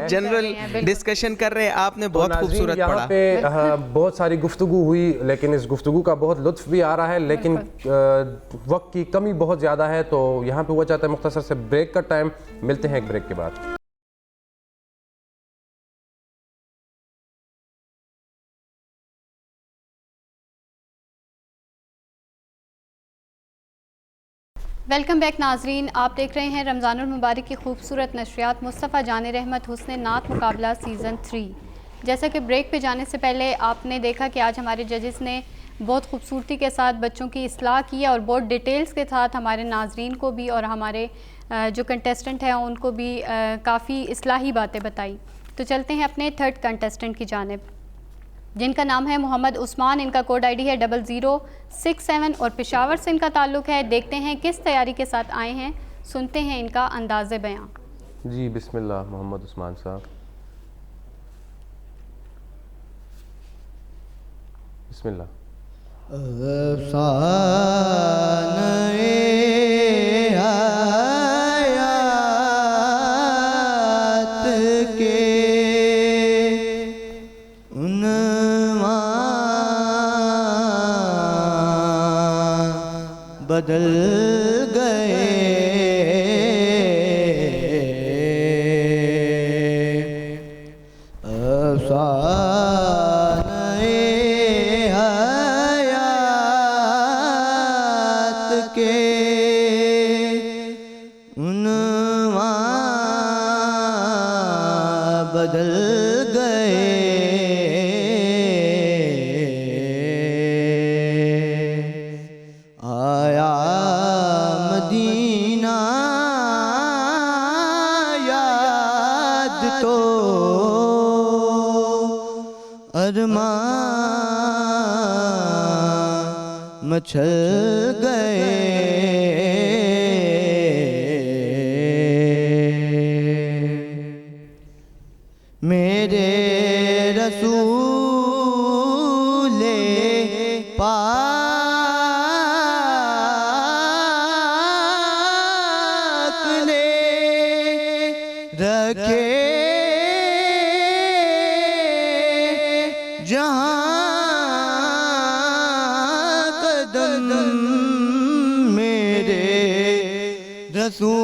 جنرل ڈسکشن کر رہے ہیں. آپ نے بہت خوبصورت پڑھا. یہاں پہ بہت ساری گفتگو ہوئی لیکن اس گفتگو کا بہت لطف بھی آ رہا ہے, لیکن وقت کی کمی بہت زیادہ ہے تو یہاں پہ ہوا چاہتا ہے مختصر سے بریک کا ٹائم. ملتے ہیں ایک بریک کے بعد. ویلکم بیک ناظرین, آپ دیکھ رہے ہیں رمضان المبارک کی خوبصورت نشریات مصطفیٰ جان رحمت حسن نعت مقابلہ سیزن 3. جیسا کہ بریک پہ جانے سے پہلے آپ نے دیکھا کہ آج ہمارے ججز نے بہت خوبصورتی کے ساتھ بچوں کی اصلاح کی اور بہت ڈیٹیلز کے ساتھ ہمارے ناظرین کو بھی اور ہمارے جو کنٹیسٹنٹ ہیں ان کو بھی کافی اصلاحی باتیں بتائی. تو چلتے ہیں اپنے تھرڈ کنٹیسٹنٹ کی جانب جن کا نام ہے محمد عثمان. ان کا کوڈ آئی ڈی ہے 0067 اور پشاور سے ان کا تعلق ہے. دیکھتے ہیں کس تیاری کے ساتھ آئے ہیں, سنتے ہیں ان کا انداز بیان. جی بسم اللہ. محمد عثمان صاحب بسم اللہ. بدل گئے افسانے حیات کے عنوان بدل گئے. آیا مدینہ یاد تو ارمان مچھل گئے. میرے رسول پاک نے رکھے جہاں قدم. میرے رسول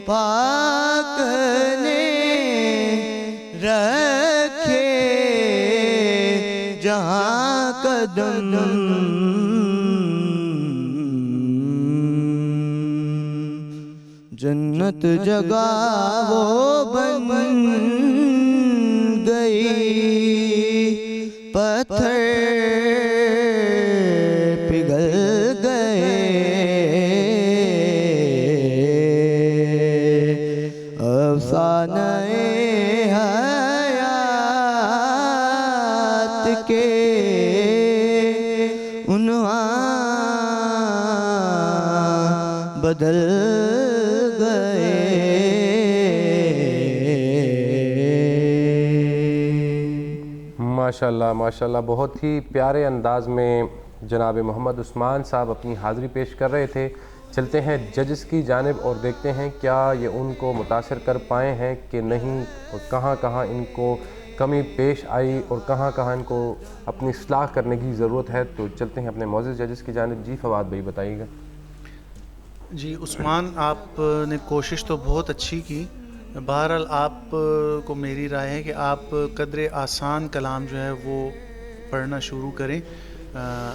پاک نے رکھے جہاں قدم. جنت جگہ وہ بن گئی پتھر پگھل گئے. افسانہ حیات کے عنوان بدل گئے. ماشاءاللہ ماشاءاللہ, بہت ہی پیارے انداز میں جناب محمد عثمان صاحب اپنی حاضری پیش کر رہے تھے. چلتے ہیں ججز کی جانب اور دیکھتے ہیں کیا یہ ان کو متاثر کر پائے ہیں کہ نہیں, اور کہاں کہاں ان کو کمی پیش آئی اور کہاں کہاں ان کو اپنی اصلاح کرنے کی ضرورت ہے. تو چلتے ہیں اپنے معزز ججز کی جانب. جی فواد بھائی بتائیے گا. جی عثمان, آپ نے کوشش تو بہت اچھی کی. بہرحال آپ کو میری رائے ہے کہ آپ قدر آسان کلام جو ہے وہ پڑھنا شروع کریں.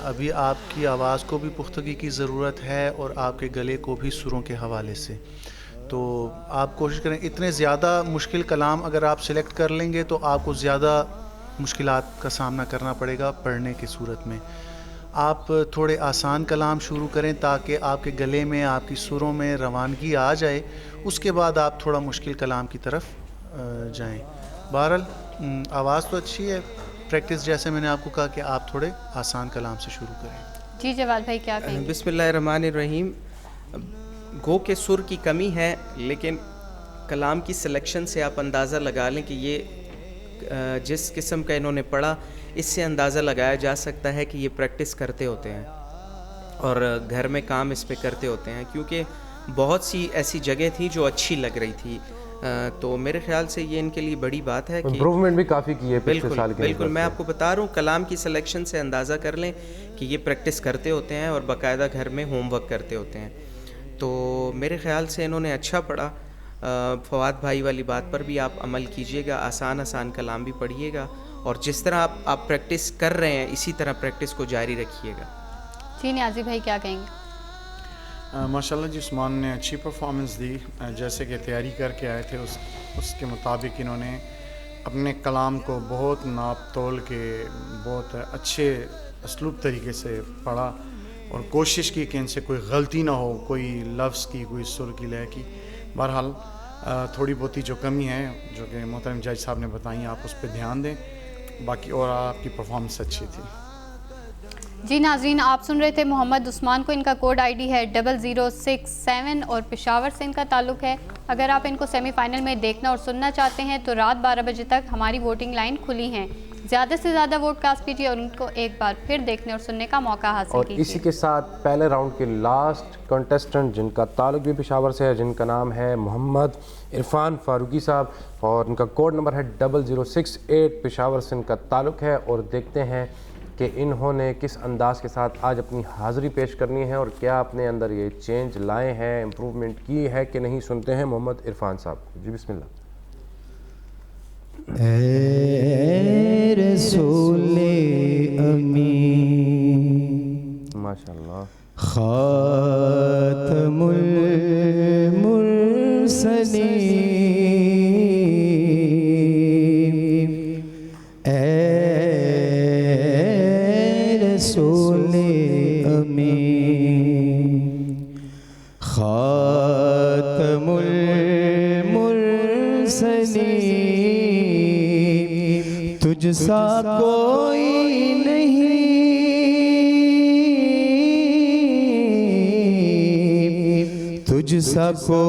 ابھی آپ کی آواز کو بھی پختگی کی ضرورت ہے اور آپ کے گلے کو بھی سروں کے حوالے سے. تو آپ کوشش کریں, اتنے زیادہ مشکل کلام اگر آپ سلیکٹ کر لیں گے تو آپ کو زیادہ مشکلات کا سامنا کرنا پڑے گا پڑھنے کی صورت میں. آپ تھوڑے آسان کلام شروع کریں تاکہ آپ کے گلے میں, آپ کی سروں میں روانگی آ جائے. اس کے بعد آپ تھوڑا مشکل کلام کی طرف جائیں. بہرحال آواز تو اچھی ہے, پریکٹس جیسے میں نے آپ کو کہا کہ آپ تھوڑے آسان کلام سے شروع کریں. جی جواد بھائی کیا کہیں گے؟ بسم اللہ الرحمن الرحیم. گو کہ سر کی کمی ہے, لیکن کلام کی سلیکشن سے آپ اندازہ لگا لیں کہ یہ جس قسم کا انہوں نے پڑھا, اس سے اندازہ لگایا جا سکتا ہے کہ یہ پریکٹس کرتے ہوتے ہیں اور گھر میں کام اس پہ کرتے ہوتے ہیں, کیونکہ بہت سی ایسی جگہ تھی جو اچھی لگ رہی تھی. تو میرے خیال سے یہ ان کے لیے بڑی بات ہے کہ امپروومنٹ بھی کافی کی ہے پچھلے سال کے. بالکل میں آپ کو بتا رہا ہوں, کلام کی سلیکشن سے اندازہ کر لیں کہ یہ پریکٹس کرتے ہوتے ہیں اور باقاعدہ گھر میں ہوم ورک کرتے ہوتے ہیں. تو میرے خیال سے انہوں نے اچھا پڑھا. فواد بھائی والی بات پر بھی آپ عمل کیجئے گا, آسان کلام بھی پڑھیے گا, اور جس طرح آپ پریکٹس کر رہے ہیں اسی طرح پریکٹس کو جاری رکھیے گا. جی نیازی بھائی کیا کہیں گے؟ ماشاءاللہ جی, عثمان نے اچھی پرفارمنس دی. جیسے کہ تیاری کر کے آئے تھے اس کے مطابق انہوں نے اپنے کلام کو بہت ناپ تول کے بہت اچھے اسلوب طریقے سے پڑھا اور کوشش کی کہ ان سے کوئی غلطی نہ ہو, کوئی لفظ کی, کوئی سر کی, لے کی. بہرحال تھوڑی بہتی جو کمی ہے جو کہ محترم جج صاحب نے بتائیں, آپ اس پہ دھیان دیں. باقی اور آپ کی پرفارمنس اچھی تھی. جی ناظرین, آپ سن رہے تھے محمد عثمان کو. ان کا کوڈ آئی ڈی ہے 0067 اور پشاور سے ان کا تعلق ہے. اگر آپ ان کو سیمی فائنل میں دیکھنا اور سننا چاہتے ہیں تو رات 12 بجے تک ہماری ووٹنگ لائن کھلی ہیں. زیادہ سے زیادہ ووٹ کاسٹ کیجیے اور ان کو ایک بار پھر دیکھنے اور سننے کا موقع حاصل کیجیے. اور اسی کے ساتھ پہلے راؤنڈ کے لاسٹ کنٹیسٹنٹ جن کا تعلق بھی پشاور سے ہے, جن کا نام ہے محمد عرفان فاروقی صاحب, اور ان کا کوڈ نمبر ہے 0068, پشاور سے ان کا تعلق ہے. اور دیکھتے ہیں کہ انہوں نے کس انداز کے ساتھ آج اپنی حاضری پیش کرنی ہے اور کیا اپنے اندر یہ چینج لائے ہیں, امپروومنٹ کی ہے کہ نہیں. سنتے ہیں محمد عرفان صاحب. جی بسم اللہ. اے رسول امین ماشاءاللہ, خاتم المرسلین, اے رسول امین, خاتم المرسلین, تجھ سا کوئی نہیں, تجھ سا کوئی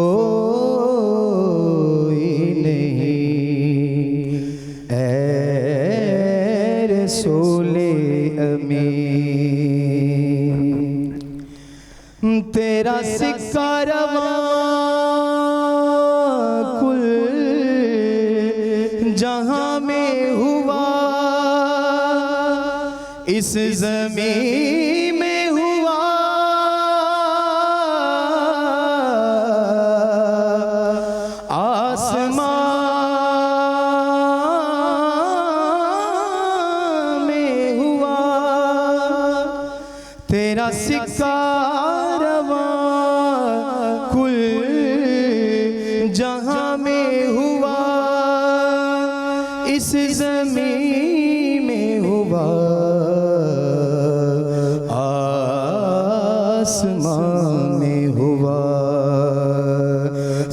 نہیں, اے رسول امین. تیرا سکہ رواں کل جہاں میں ہوا, اس زمین میں ہوا, آسمان میں ہوا, تیرا سکہ رواں کل جہاں میں ہوا, اس زمین میں ہوا, آسمان میں ہوا.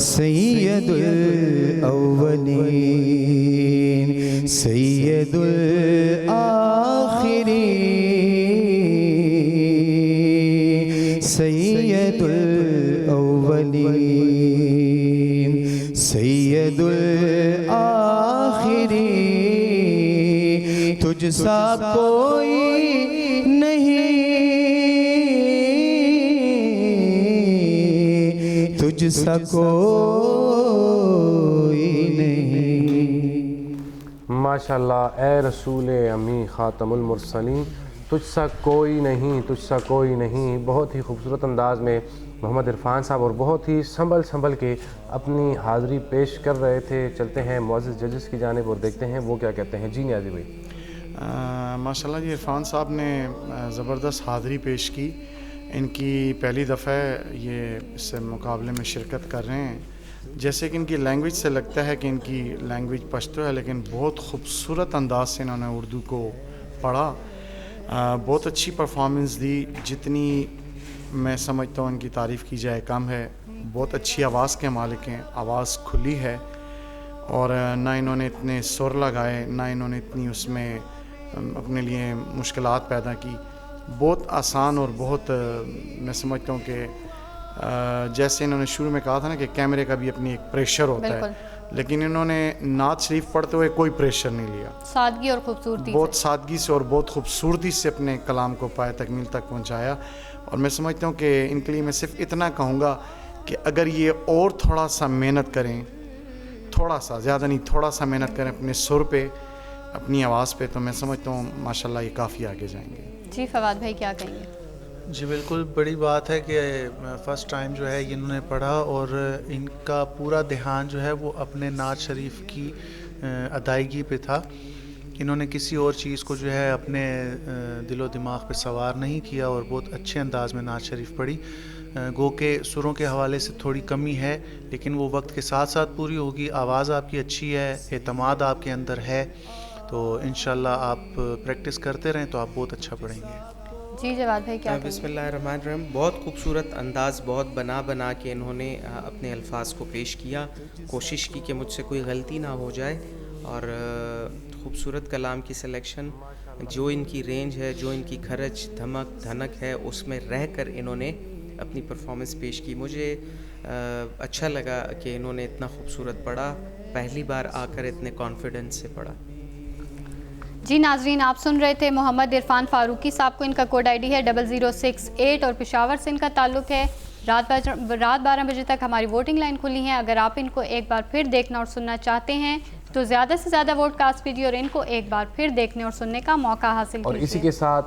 سید الاولین سید الآخرین, سید الاولین سید الآخرین, تجھ سا کوئی نہیں, تجھ سا کوئی نہیں. ماشاءاللہ. اے رسول امی خاتم المرسلین, تجھ سا کوئی نہیں, تجھ سا کوئی نہیں. بہت ہی خوبصورت انداز میں محمد عرفان صاحب اور بہت ہی سنبھل کے اپنی حاضری پیش کر رہے تھے. چلتے ہیں معزز ججز کی جانب اور دیکھتے ہیں وہ کیا کہتے ہیں. جی نیازی بھائی. ماشاءاللہ جی, عرفان صاحب نے زبردست حاضری پیش کی. ان کی پہلی دفعہ یہ اس مقابلے میں شرکت کر رہے ہیں. جیسے کہ ان کی لینگویج سے لگتا ہے کہ ان کی لینگویج پشتو ہے, لیکن بہت خوبصورت انداز سے انہوں نے اردو کو پڑھا. بہت اچھی پرفارمنس دی. جتنی میں سمجھتا ہوں ان کی تعریف کی جائے کم ہے. بہت اچھی آواز کے مالک ہیں, آواز کھلی ہے. اور نہ انہوں نے اتنے سر لگائے، نہ انہوں نے اتنی اس میں اپنے لیے مشکلات پیدا کی. بہت آسان اور بہت میں سمجھتا ہوں کہ جیسے انہوں نے شروع میں کہا تھا نا کہ کیمرے کا بھی اپنی ایک پریشر ہوتا ہے، لیکن انہوں نے نعت شریف پڑھتے ہوئے کوئی پریشر نہیں لیا، سادگی اور خوبصورتی بہت سادگی سے اور بہت خوبصورتی سے اپنے کلام کو پائے تکمیل تک پہنچایا. اور میں سمجھتا ہوں کہ ان کے لیے میں صرف اتنا کہوں گا کہ اگر یہ اور تھوڑا سا محنت کریں، تھوڑا سا، زیادہ نہیں، تھوڑا سا محنت کریں اپنے سر پہ، اپنی آواز پہ، تو میں سمجھتا ہوں ماشاءاللہ یہ کافی آگے جائیں گے. جی فواد بھائی کیا کہیں گے؟ جی بالکل بڑی بات ہے کہ فرسٹ ٹائم جو ہے انہوں نے پڑھا اور ان کا پورا دھیان جو ہے وہ اپنے نعت شریف کی ادائیگی پہ تھا. انہوں نے کسی اور چیز کو جو ہے اپنے دل و دماغ پہ سوار نہیں کیا اور بہت اچھے انداز میں نعت شریف پڑھی. گو کہ سروں کے حوالے سے تھوڑی کمی ہے لیکن وہ وقت کے ساتھ ساتھ پوری ہوگی. آواز آپ کی اچھی ہے، اعتماد آپ کے اندر ہے، تو انشاءاللہ آپ پریکٹس کرتے رہیں تو آپ بہت اچھا پڑھیں گے. جی جواد بھائی کیا کہیں گے؟ بسم اللہ الرحمن الرحیم. بہت خوبصورت انداز، بہت بنا کے انہوں نے اپنے الفاظ کو پیش کیا. کوشش کی کہ مجھ سے کوئی غلطی نہ ہو جائے اور خوبصورت کلام کی سلیکشن، جو ان کی رینج ہے، جو ان کی کھرچ دھمک دھنک ہے، اس میں رہ کر انہوں نے اپنی پرفارمنس پیش کی. مجھے اچھا لگا کہ انہوں نے اتنا خوبصورت پڑھا، پہلی بار آ کر اتنے کانفیڈنس سے پڑھا. جی ناظرین، آپ سن رہے تھے محمد عرفان فاروقی صاحب کو. ان کا کوڈ آئی ڈی ہے 0068 اور پشاور سے ان کا تعلق ہے. رات 12 بجے تک ہماری ووٹنگ لائن کھلی ہے. اگر آپ ان کو ایک بار پھر دیکھنا اور سننا چاہتے ہیں تو زیادہ سے زیادہ ووٹ کاسٹ کیجیے اور ان کو ایک بار پھر دیکھنے اور سننے کا موقع حاصل کیجیے. اور اسی کے ساتھ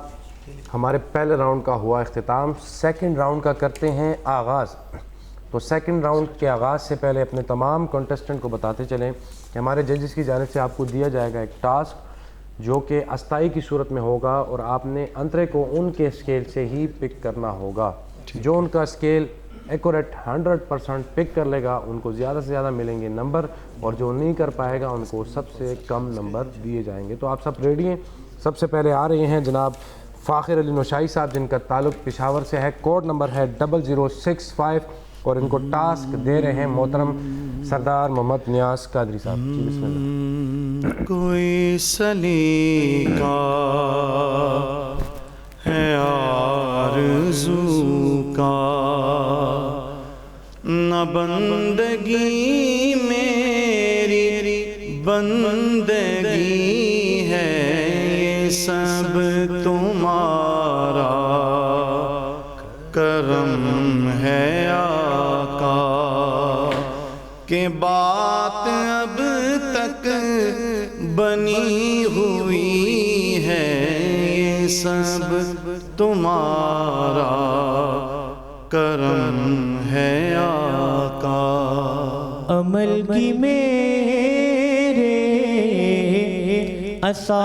ہمارے پہلے راؤنڈ کا ہوا اختتام. سیکنڈ راؤنڈ کا کرتے ہیں آغاز. تو سیکنڈ راؤنڈ کے آغاز سے پہلے اپنے تمام کنٹسٹنٹ کو بتاتے چلیں کہ ہمارے ججز کی جانب سے آپ کو دیا جائے گا ایک ٹاسک جو کہ استائی کی صورت میں ہوگا اور آپ نے انترے کو ان کے اسکیل سے ہی پک کرنا ہوگا. جو ان کا اسکیل ایکوریٹ 100% پک کر لے گا ان کو زیادہ سے زیادہ ملیں گے نمبر، اور جو نہیں کر پائے گا ان کو سب سے کم نمبر دیے جائیں گے. تو آپ سب ریڈی ہیں؟ سب سے پہلے آ رہے ہیں جناب فاخر علی نوشائی صاحب جن کا تعلق پشاور سے ہے. کوڈ نمبر ہے 0065 اور ان کو ٹاسک دے رہے ہیں محترم سردار محمد نیاز قادری صاحب. جی بسم اللہ. کوئی سلیقہ ہے آرزو کا، نہ بندگی میری بندگی ہے، یہ سب تمہارا کرم ہے آقا، کہ بات اب تک بنی ہوئی ہے، یہ سب تمہارا کرم ہے آقا. عمل کی میرے اساس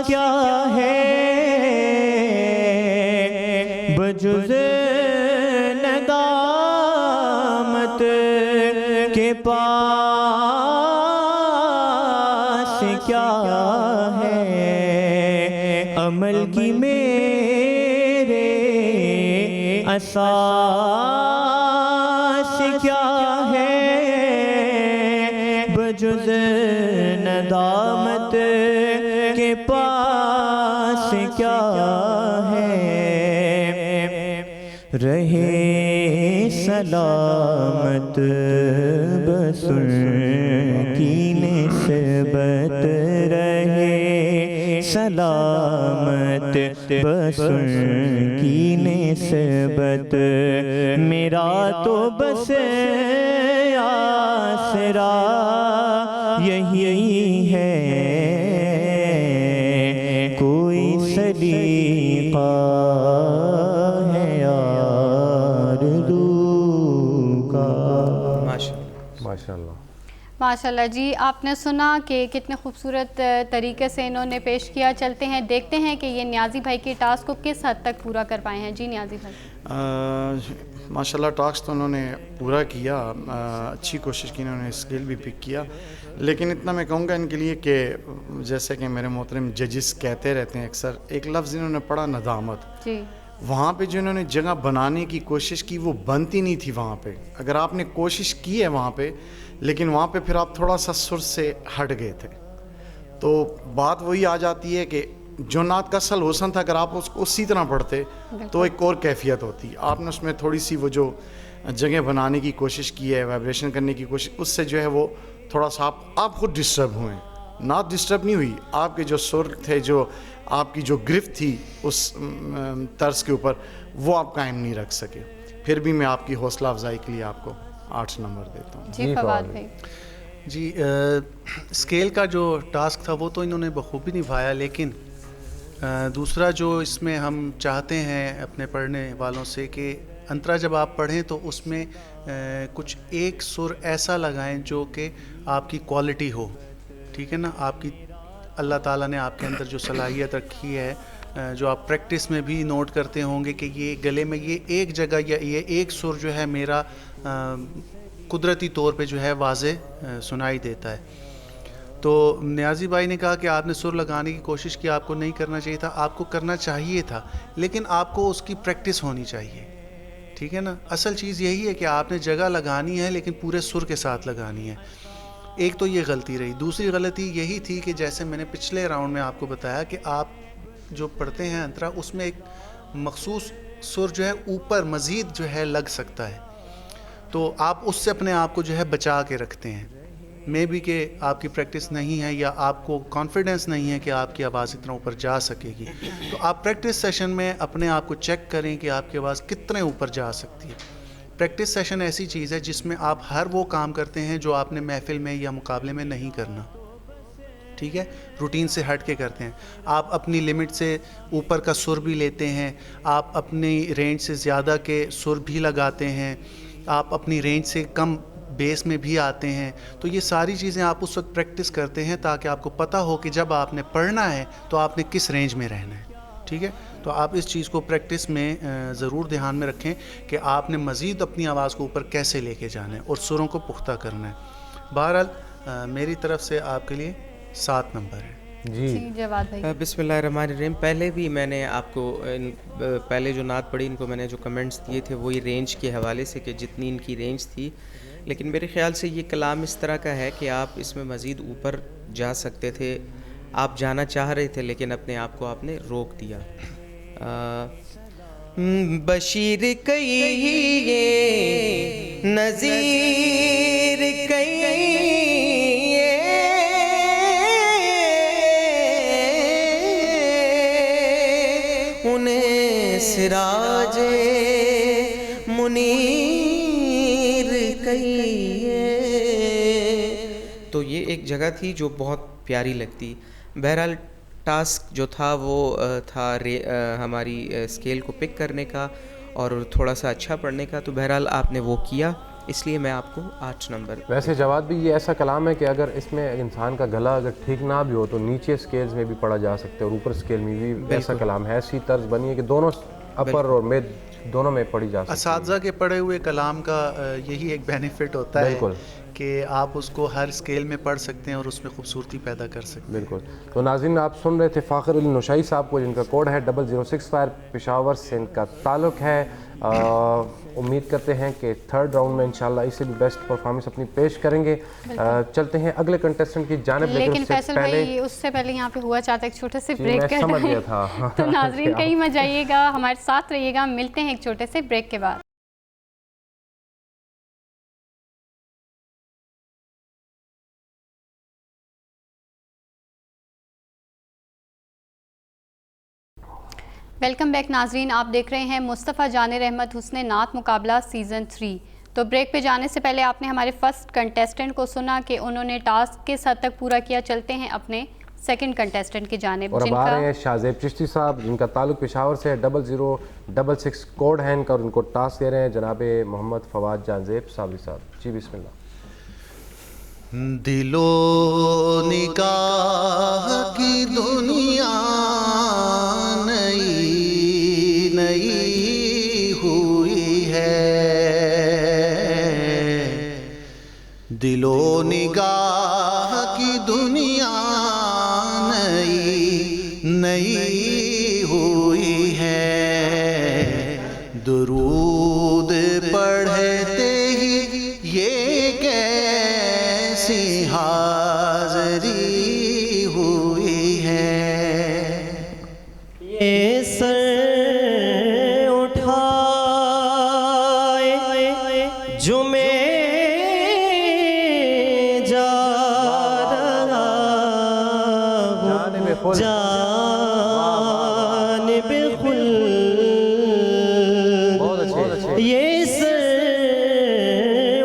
کیا ہے، بجز ندامت کے پاس کیا ہے. عمل کی میرے اساس کیا ہے، بجز ندامت کے پاس کیا ہے. رہے سلامت بسر کی نسبت، رہے سلامت بسر کی نسبت، میرا تو بس آسرا یہی ہے، کوئی سلیقہ ہے آرزو کا. ماشاءاللہ ماشاءاللہ. جی آپ نے سنا کہ کتنے خوبصورت طریقے سے انہوں نے پیش کیا. چلتے ہیں دیکھتے ہیں کہ یہ نیازی بھائی کی ٹاسک کو کس حد تک پورا کر پائے ہیں. جی نیازی بھائی. ماشاءاللہ ٹاسک تو انہوں نے پورا کیا، اچھی کوشش کی، انہوں نے اسکیل بھی پک کیا. لیکن اتنا میں کہوں گا ان کے لیے کہ جیسے کہ میرے محترم ججز کہتے رہتے ہیں اکثر، ایک لفظ انہوں نے پڑھا ندامت. جی وہاں پہ جو انہوں نے جگہ بنانے کی کوشش کی وہ بنتی نہیں تھی وہاں پہ. اگر آپ نے کوشش کی ہے وہاں پہ, لیکن وہاں پہ پھر آپ تھوڑا سا سر سے ہٹ گئے تھے, تو بات وہی آ جاتی ہے کہ جو نعت کا اصل حسن تھا اگر آپ اس کو اسی طرح پڑھتے تو ایک اور کیفیت ہوتی. آپ نے اس میں تھوڑی سی وہ جو جگہ بنانے کی کوشش کی ہے, وائبریشن کرنے کی کوشش, اس سے جو ہے وہ تھوڑا سا آپ خود ڈسٹرب ہوئے. نعت ڈسٹرب نہیں ہوئی, آپ کے جو سر تھے, جو آپ کی جو گرفت تھی اس طرز کے اوپر, وہ آپ قائم نہیں رکھ سکے. پھر بھی میں آپ کی حوصلہ افزائی کے لیے آپ کو 8 نمبر دیتا ہوں. جی فواد بھائی. جی اسکیل کا جو ٹاسک تھا وہ تو انہوں نے بخوبی نبھایا, لیکن دوسرا جو اس میں ہم چاہتے ہیں اپنے پڑھنے والوں سے کہ انترا جب آپ پڑھیں تو اس میں کچھ ایک سر ایسا لگائیں جو کہ آپ کی کوالٹی ہو. ٹھیک ہے نا, آپ کی اللہ تعالیٰ نے آپ کے اندر جو صلاحیت رکھی ہے, جو آپ پریکٹس میں بھی نوٹ کرتے ہوں گے کہ یہ گلے میں یہ ایک جگہ یا یہ ایک سر جو ہے میرا قدرتی طور پہ جو ہے واضح سنائی دیتا ہے. تو نیازی بھائی نے کہا کہ آپ نے سر لگانے کی کوشش کی, آپ کو نہیں کرنا چاہیے تھا. آپ کو کرنا چاہیے تھا, لیکن آپ کو اس کی پریکٹس ہونی چاہیے. ٹھیک ہے نا, اصل چیز یہی ہے کہ آپ نے جگہ لگانی ہے لیکن پورے سر کے ساتھ لگانی ہے. ایک تو یہ غلطی رہی. دوسری غلطی یہی تھی کہ جیسے میں نے پچھلے راؤنڈ میں آپ کو بتایا کہ آپ جو پڑھتے ہیں انترا, اس میں ایک مخصوص سر جو ہے اوپر مزید جو ہے لگ سکتا ہے, تو آپ اس سے اپنے آپ کو جو ہے بچا کے رکھتے ہیں. میں بھی کہ آپ کی پریکٹس نہیں ہے یا آپ کو کانفیڈنس نہیں ہے کہ آپ کی آواز اتنا اوپر جا سکے گی, تو آپ پریکٹس سیشن میں اپنے آپ کو چیک کریں کہ آپ کی آواز کتنے اوپر جا سکتی ہے. پریکٹس سیشن ایسی چیز ہے جس میں آپ ہر وہ کام کرتے ہیں جو آپ نے محفل میں یا مقابلے میں نہیں کرنا. ٹھیک ہے, روٹین سے ہٹ کے کرتے ہیں. آپ اپنی لمٹ سے اوپر کا سر بھی لیتے ہیں, آپ اپنی رینج سے زیادہ کے سر بھی لگاتے ہیں, آپ اپنی رینج سے کم بیس میں بھی آتے ہیں. تو یہ ساری چیزیں آپ اس وقت پریکٹس کرتے ہیں تاکہ آپ کو پتہ ہو کہ جب آپ نے پڑھنا ہے تو آپ نے کس رینج میں رہنا ہے. ٹھیک ہے, تو آپ اس چیز کو پریکٹس میں ضرور دھیان میں رکھیں کہ آپ نے مزید اپنی آواز کو اوپر کیسے لے کے جانا ہے اور سروں کو پختہ کرنا ہے. بہرحال میری طرف سے آپ کے لیے 7 نمبر ہے. جی جواد بھائی. بسم اللہ الرحمن الرحیم. پہلے بھی میں نے آپ کو پہلے جو نعت پڑھی ان کو میں نے جو کمنٹس دیے تھے وہی رینج کے حوالے سے کہ جتنی ان کی رینج تھی, لیکن میرے خیال سے یہ کلام اس طرح کا ہے کہ آپ اس میں مزید اوپر جا سکتے تھے. آپ جانا چاہ رہے تھے لیکن اپنے آپ کو آپ نے روک دیا. بشیر کہیے نذیر کہیے انہیں سراج منیر کہیے. تو یہ ایک جگہ تھی جو بہت پیاری لگتی. بہرحال ٹاسک جو تھا وہ تھا ہماری اسکیل کو پک کرنے کا اور تھوڑا سا اچھا پڑھنے کا. تو بہرحال آپ نے وہ کیا, اس لیے میں آپ کو 8 نمبر. ویسے جواد بھی یہ ایسا کلام ہے کہ اگر اس میں انسان کا گلا اگر ٹھیک نہ بھی ہو تو نیچے اسکیلز میں بھی پڑھا جا سکتا ہے اور اوپر اسکیل میں بھی ایسا کلام ہے. ایسی طرز بنی ہے کہ دونوں اپر اور مڈ دونوں میں پڑھی جا سکتی ہے. اساتذہ کے پڑھے ہوئے کلام کا یہی ایک بینیفٹ ہوتا ہے بالکل کہ آپ اس کو ہر اسکیل میں پڑھ سکتے ہیں اور اس میں خوبصورتی پیدا کر سکتے ہیں. بالکل. تو ناظرین آپ سن رہے تھے فاخر علی نوشائی صاحب کو, جن کا کوڈ ہے 0065, پشاور سے ان کا تعلق ہے. امید کرتے ہیں کہ 3rd راؤنڈ میں انشاءاللہ اس سے بھی بیسٹ پرفارمنس اپنی پیش کریں گے. چلتے ہیں اگلے کنٹیسٹنٹ کی جانب. لیکن فیصل بھائی اس سے پہلے یہاں پہ ہوا چاہتا ہے ایک چھوٹے سے بریک کا. سمجھ گیا تھا. تو ناظرین کہیں مت جائیے گا, ہمارے ساتھ رہیے گا. ملتے ہیں ایک چھوٹے سے بریک کے بعد. ویلکم بیک ناظرین, آپ دیکھ رہے ہیں مصطفیٰ جانر احمد حسن نعت مقابلہ سیزن 3. تو بریک پہ جانے سے پہلے آپ نے ہمارے فرسٹ کنٹیسٹنٹ کو سنا کہ انہوں نے ٹاسک کس حد تک پورا کیا. چلتے ہیں اپنے سیکنڈ کنٹیسٹنٹ کی جانب. اور اب آ رہے ہیں شاہزیب چشتی صاحب, جن کا تعلق پشاور سے 0066 کوڈ ہے ان کا, اور ان کو ٹاسک دے رہے ہیں جناب محمد فواد جانزیب صابری صاحب. جی بسم اللہ. دل و نگاہ کی دنیا نئی نئی ہوئی ہے, دل و نگاہ کی دنیا نئی نئی ہوئی ہے, درود پڑھتے ہی یہ کیسی حاضری ہوئی ہے. یہ سر اٹھائے جو میں جا رہا ہوں جانب خلد. یہ سر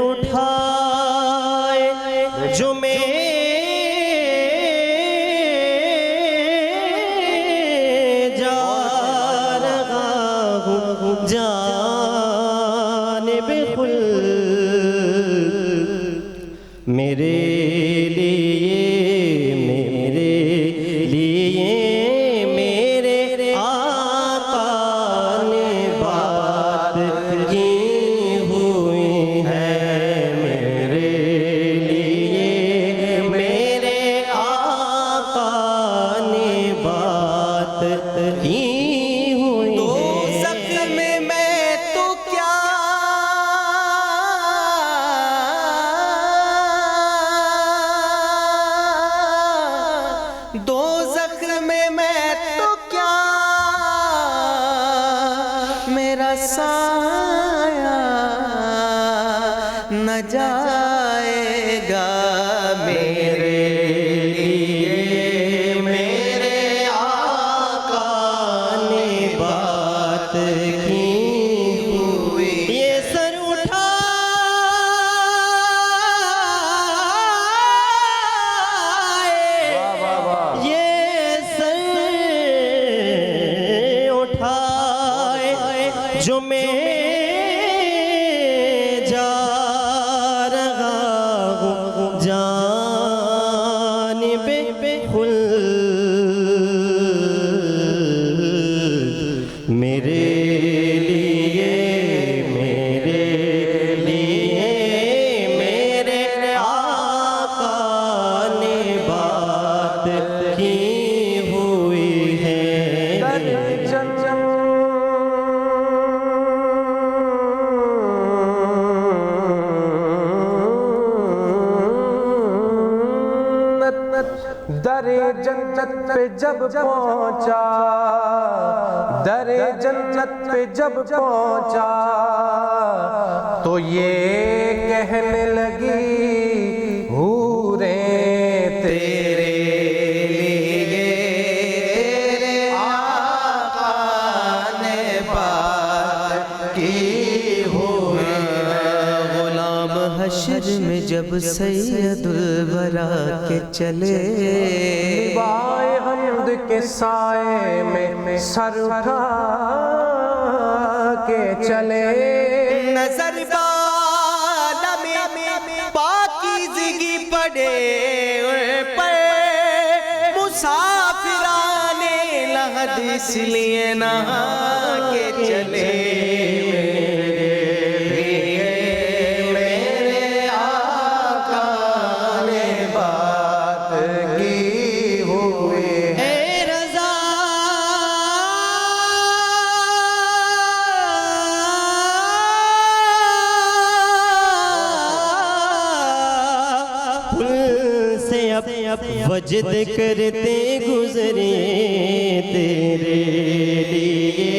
اٹھائے جو میں جانب خلد. میرے لیے میرے آقا نے بات کی ہوئی ہے. میرے لیے میرے آقا نے بات کی ہوئی ہے. دوزخ میں میں تو کیا میرا سایہ نہ جائے گا. میرے لیے میرے آقا نے بات کی ہوئی. یہ سر جو میں جا رہا ہوں جانب خلد. میرے لیے میرے آقا نے بات کی ہوئی ہے. در جنت پہ جب پہنچا، در جنت پہ جب پہنچا تو یہ کہنے لگی حوریں تیرے لیے تیرے آقا نے بات کی ہوئی ہے. غلام حشر میں جب سید الورا کے چلے، بائے حمد کے سائے میں سر اٹھا کے چلے. نظر بالا میں پاکیزگی پڑے پہ مسافران لحد اس لیے نہا کے چلے. وجد کرتے گزرے تیرے لیے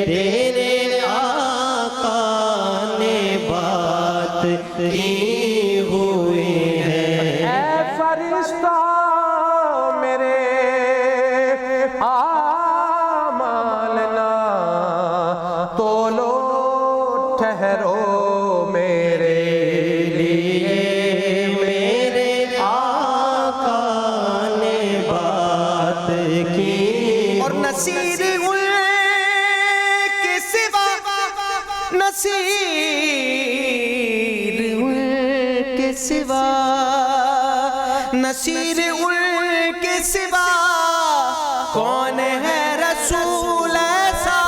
تیرے آقا نے بات کی ہوئی ہے. اے فرشتہ میرے اعمال نہ تولو، ٹھہرو میرے لیے میرے اور نصیر گل کے سوا، نصیر گل کے سوا، نصیر گل کے سوا کون ہے رسول ایسا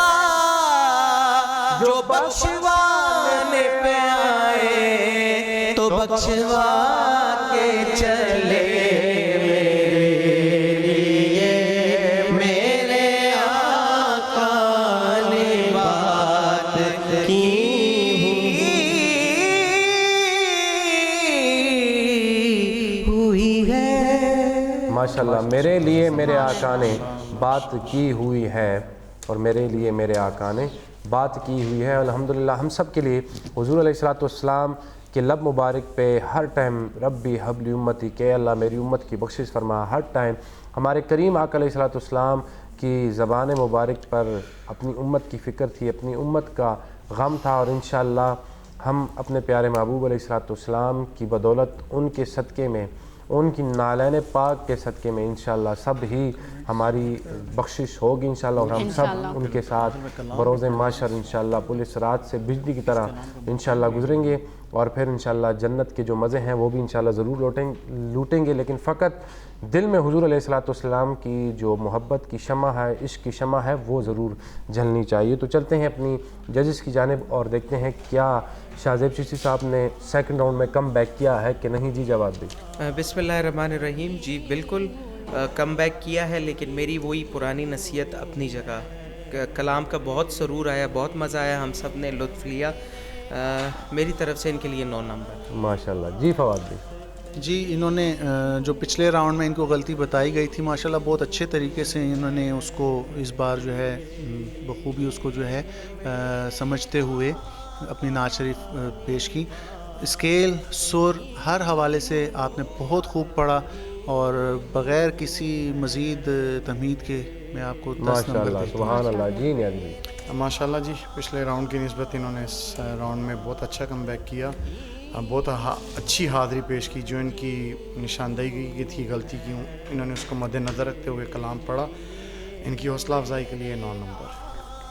جو بخشوانے پہ آئے تو بخشوا کے چلے. ماشاءاللہ میرے لیے میرے آقا نے بات کی ہوئی ہے، اور میرے لیے میرے آقا نے بات کی ہوئی ہے. الحمدللہ ہم سب کے لیے حضور علیہ الصلوۃ والسلام کے لب مبارک پہ ہر ٹائم ربی حبلی امتی، کہ اللہ میری امت کی بخشش فرما، ہر ٹائم ہمارے کریم آقا علیہ الصلوۃ والسلام کی زبان مبارک پر اپنی امت کی فکر تھی، اپنی امت کا غم تھا. اور انشاءاللہ ہم اپنے پیارے محبوب علیہ الصلوۃ والسلام کی بدولت، ان کے صدقے میں، ان کی نالین پاک کے صدقے میں انشاءاللہ سب ہی ہماری بخشش ہوگی انشاءاللہ، اور ہم سب ان کے ساتھ بروز محشر انشاءاللہ پولیس رات سے بجلی کی طرح انشاءاللہ گزریں گے، اور پھر انشاءاللہ جنت کے جو مزے ہیں وہ بھی انشاءاللہ ضرور لوٹیں گے. لیکن فقط دل میں حضور علیہ الصلوۃ والسلام کی جو محبت کی شمع ہے، عشق کی شمع ہے، وہ ضرور جلنی چاہیے. تو چلتے ہیں اپنی ججز کی جانب اور دیکھتے ہیں کیا شاہ زیب چشتی صاحب نے سیکنڈ راؤنڈ میں کم بیک کیا ہے کہ نہیں. جی جواد بھائی. بسم اللہ الرحمن الرحیم. جی بالکل کم بیک کیا ہے، لیکن میری وہی پرانی نصیحت اپنی جگہ. کلام کا بہت سرور آیا، بہت مزہ آیا، ہم سب نے لطف لیا. میری طرف سے ان کے لیے 9 نمبر. ماشاءاللہ. جی فواد بھائی. جی انہوں نے جو پچھلے راؤنڈ میں ان کو غلطی بتائی گئی تھی، ماشاءاللہ بہت اچھے طریقے سے انہوں نے اس کو اس بار جو ہے بخوبی اس کو جو ہے سمجھتے ہوئے اپنی نعت شریف پیش کی. اسکیل، سر، ہر حوالے سے آپ نے بہت خوب پڑھا، اور بغیر کسی مزید تمہید کے میں آپ کو 10 نمبر ماشاءاللہ. دیتا ہوں. سبحان اللہ. جی نیازی بھائی. ماشاءاللہ جی پچھلے راؤنڈ کی نسبت انہوں نے اس راؤنڈ میں بہت اچھا کم بیک کیا، بہت اچھی حاضری پیش کی. جو ان کی نشاندہی کی تھی غلطی کی، انہوں نے اس کو مد نظر رکھتے ہوئے کلام پڑھا. ان کی حوصلہ افزائی کے لیے 9 نمبر.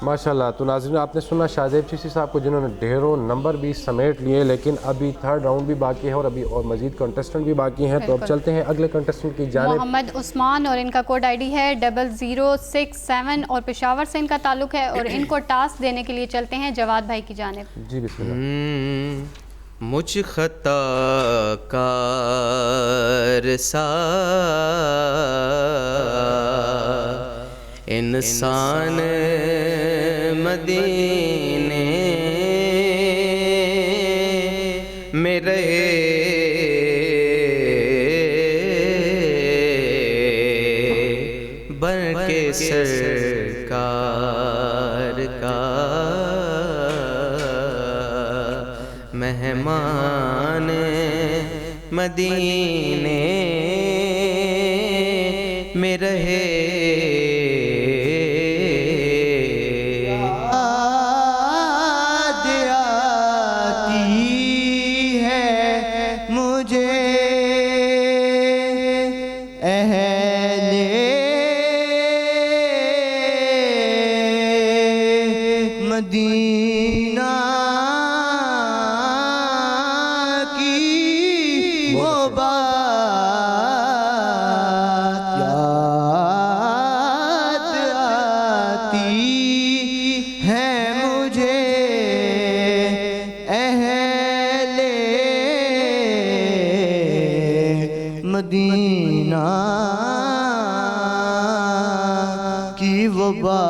ماشاءاللہ. تو ناظرین آپ نے سنا شاہ زیب چشتی صاحب کو، جنہوں نے ڈھیروں نمبر بھی سمیٹ لیے، لیکن ابھی تھرڈ راؤنڈ بھی باقی ہے اور ابھی اور مزید کنٹسٹنٹ بھی باقی ہیں. تو اب چلتے ہیں اگلے کنٹسٹنٹ کی جانب. محمد عثمان، اور ان کا کوڈ آئی ڈی ہے 0067 اور پشاور سے ان کا تعلق ہے، اور ان کو ٹاسک دینے کے لیے چلتے ہیں جواد بھائی کی جانب. جی بسم اللہ. مجھ خطا کار سا انسان مدینے میں رہے، بن کے سرکار کا مہمان مدینے میں رہے. مدینہ کی وہ بات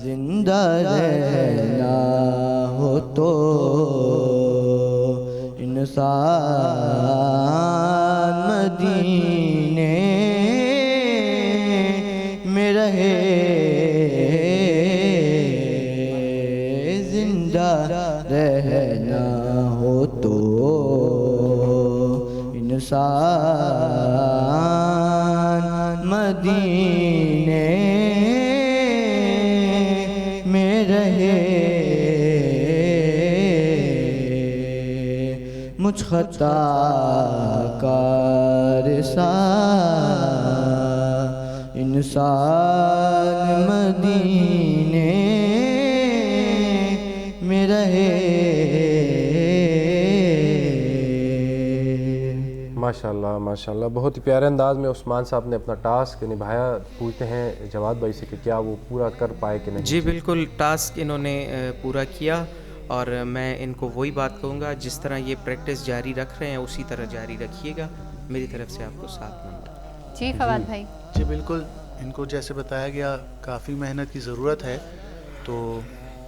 زندہ رہنا ہو تو انسان مدینے میں رہے، زندہ رہنا ہو تو انسان مدینے میں رہے. مجھ خطا کار سا انسان مدینے میں رہے. ماشاءاللہ ماشاءاللہ، بہت ہی پیارے انداز میں عثمان صاحب نے اپنا ٹاسک نبھایا. پوچھتے ہیں جواد بھائی سے کہ کیا وہ پورا کر پائے کہ نہیں. جی بالکل، ٹاسک انہوں نے پورا کیا، اور میں ان کو وہی بات کہوں گا، جس طرح یہ پریکٹس جاری رکھ رہے ہیں اسی طرح جاری رکھیے گا. میری طرف سے آپ کو 7 نمبر. جی فواد بھائی. جی بالکل، ان کو جیسے بتایا گیا کافی محنت کی ضرورت ہے، تو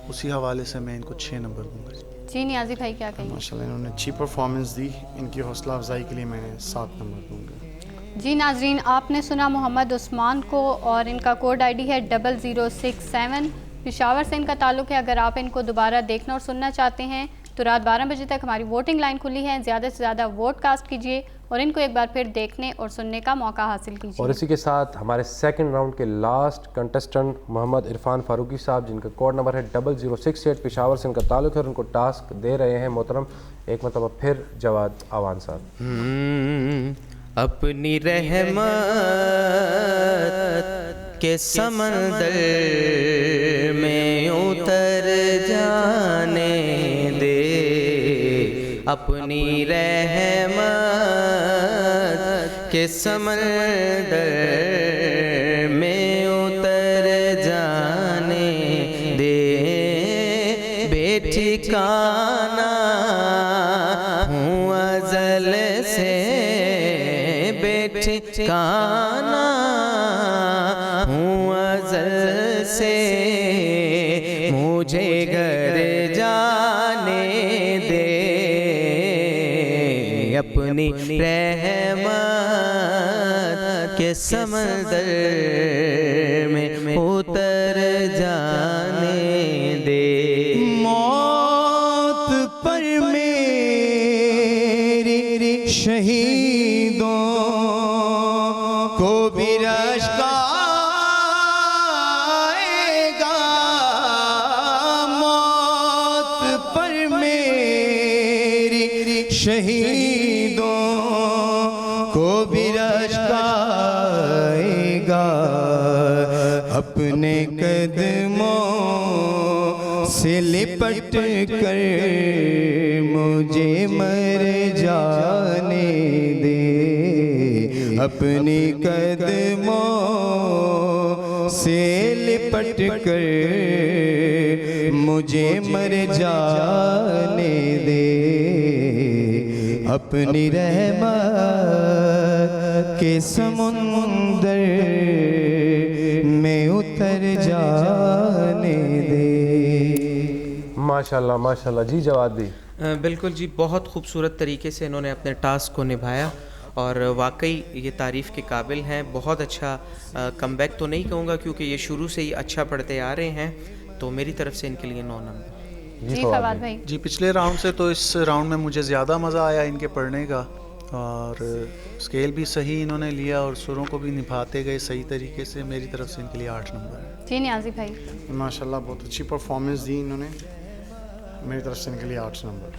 اسی حوالے سے میں ان کو 6 نمبر دوں گا. جی نیازی بھائی کیا کہیں گے؟ ماشاءاللہ انہوں نے اچھی پرفارمنس دی، ان کی حوصلہ افزائی کے لیے میں نے 7 نمبر دوں گا. جی ناظرین، آپ نے سنا محمد عثمان کو اور ان کا کوڈ آئی ڈی ہے 0067. پشاور سے ان کا تعلق ہے. اگر آپ ان کو دوبارہ دیکھنا اور سننا چاہتے ہیں تو رات 12 بجے تک ہماری ووٹنگ لائن کھلی ہے. زیادہ سے زیادہ ووٹ کاسٹ کیجیے اور ان کو ایک بار پھر دیکھنے اور سننے کا موقع حاصل کیجیے. اور اسی کے ساتھ ہمارے سیکنڈ راؤنڈ کے لاسٹ کنٹسٹنٹ محمد عرفان فاروقی صاحب، جن کا کوڈ نمبر ہے 0068، پشاور سے ان کا تعلق ہے اور ان کو ٹاسک دے رہے ہیں محترم ایک مرتبہ پھر جواد آوان صاحب. اپنی رحمت کے سمندر میں اتر جانے دے، اپنی رحمت کے سمندر میں اتر جانے دے، بے ٹھکانہ ہوں ازل سے، بے ٹھکانہ ہوں ازل سے، مجھے گھر جانے دے، اپنی رحمت کے سمندر میں اتر جانے دے. موت پر میری شہیدوں کو بھی رشک آئے گا، موت پر میری شہیدوں کو بھی رشک آئے گا، اپنے قدموں سے لپٹ کر مجھے مر جانے دے، اپنی قدموں سے لپٹ کر مجھے مر جانے دے، اپنی رحمت کے سمندر میں اتر جانے دے. ماشاءاللہ ماشاءاللہ. جی جواد بھی. بالکل جی، بہت خوبصورت طریقے سے انہوں نے اپنے ٹاسک کو نبھایا اور واقعی یہ تعریف کے قابل ہیں. بہت اچھا کم بیک تو نہیں کہوں گا کیونکہ یہ شروع سے ہی اچھا پڑھتے آ رہے ہیں، تو میری طرف سے ان کے لیے 9 نمبر. جی فواد بھائی. جی پچھلے راؤنڈ سے تو اس راؤنڈ میں مجھے زیادہ مزہ آیا ان کے پڑھنے کا، اور اسکیل بھی صحیح انہوں نے لیا اور سروں کو بھی نبھاتے گئے صحیح طریقے سے. میری طرف سے ان کے لیے 8 نمبر ہے. جی نیازی بھائی. ماشاءاللہ بہت اچھی پرفارمنس دی انہوں نے، میری طرف سے ان کے لیے 8 نمبر.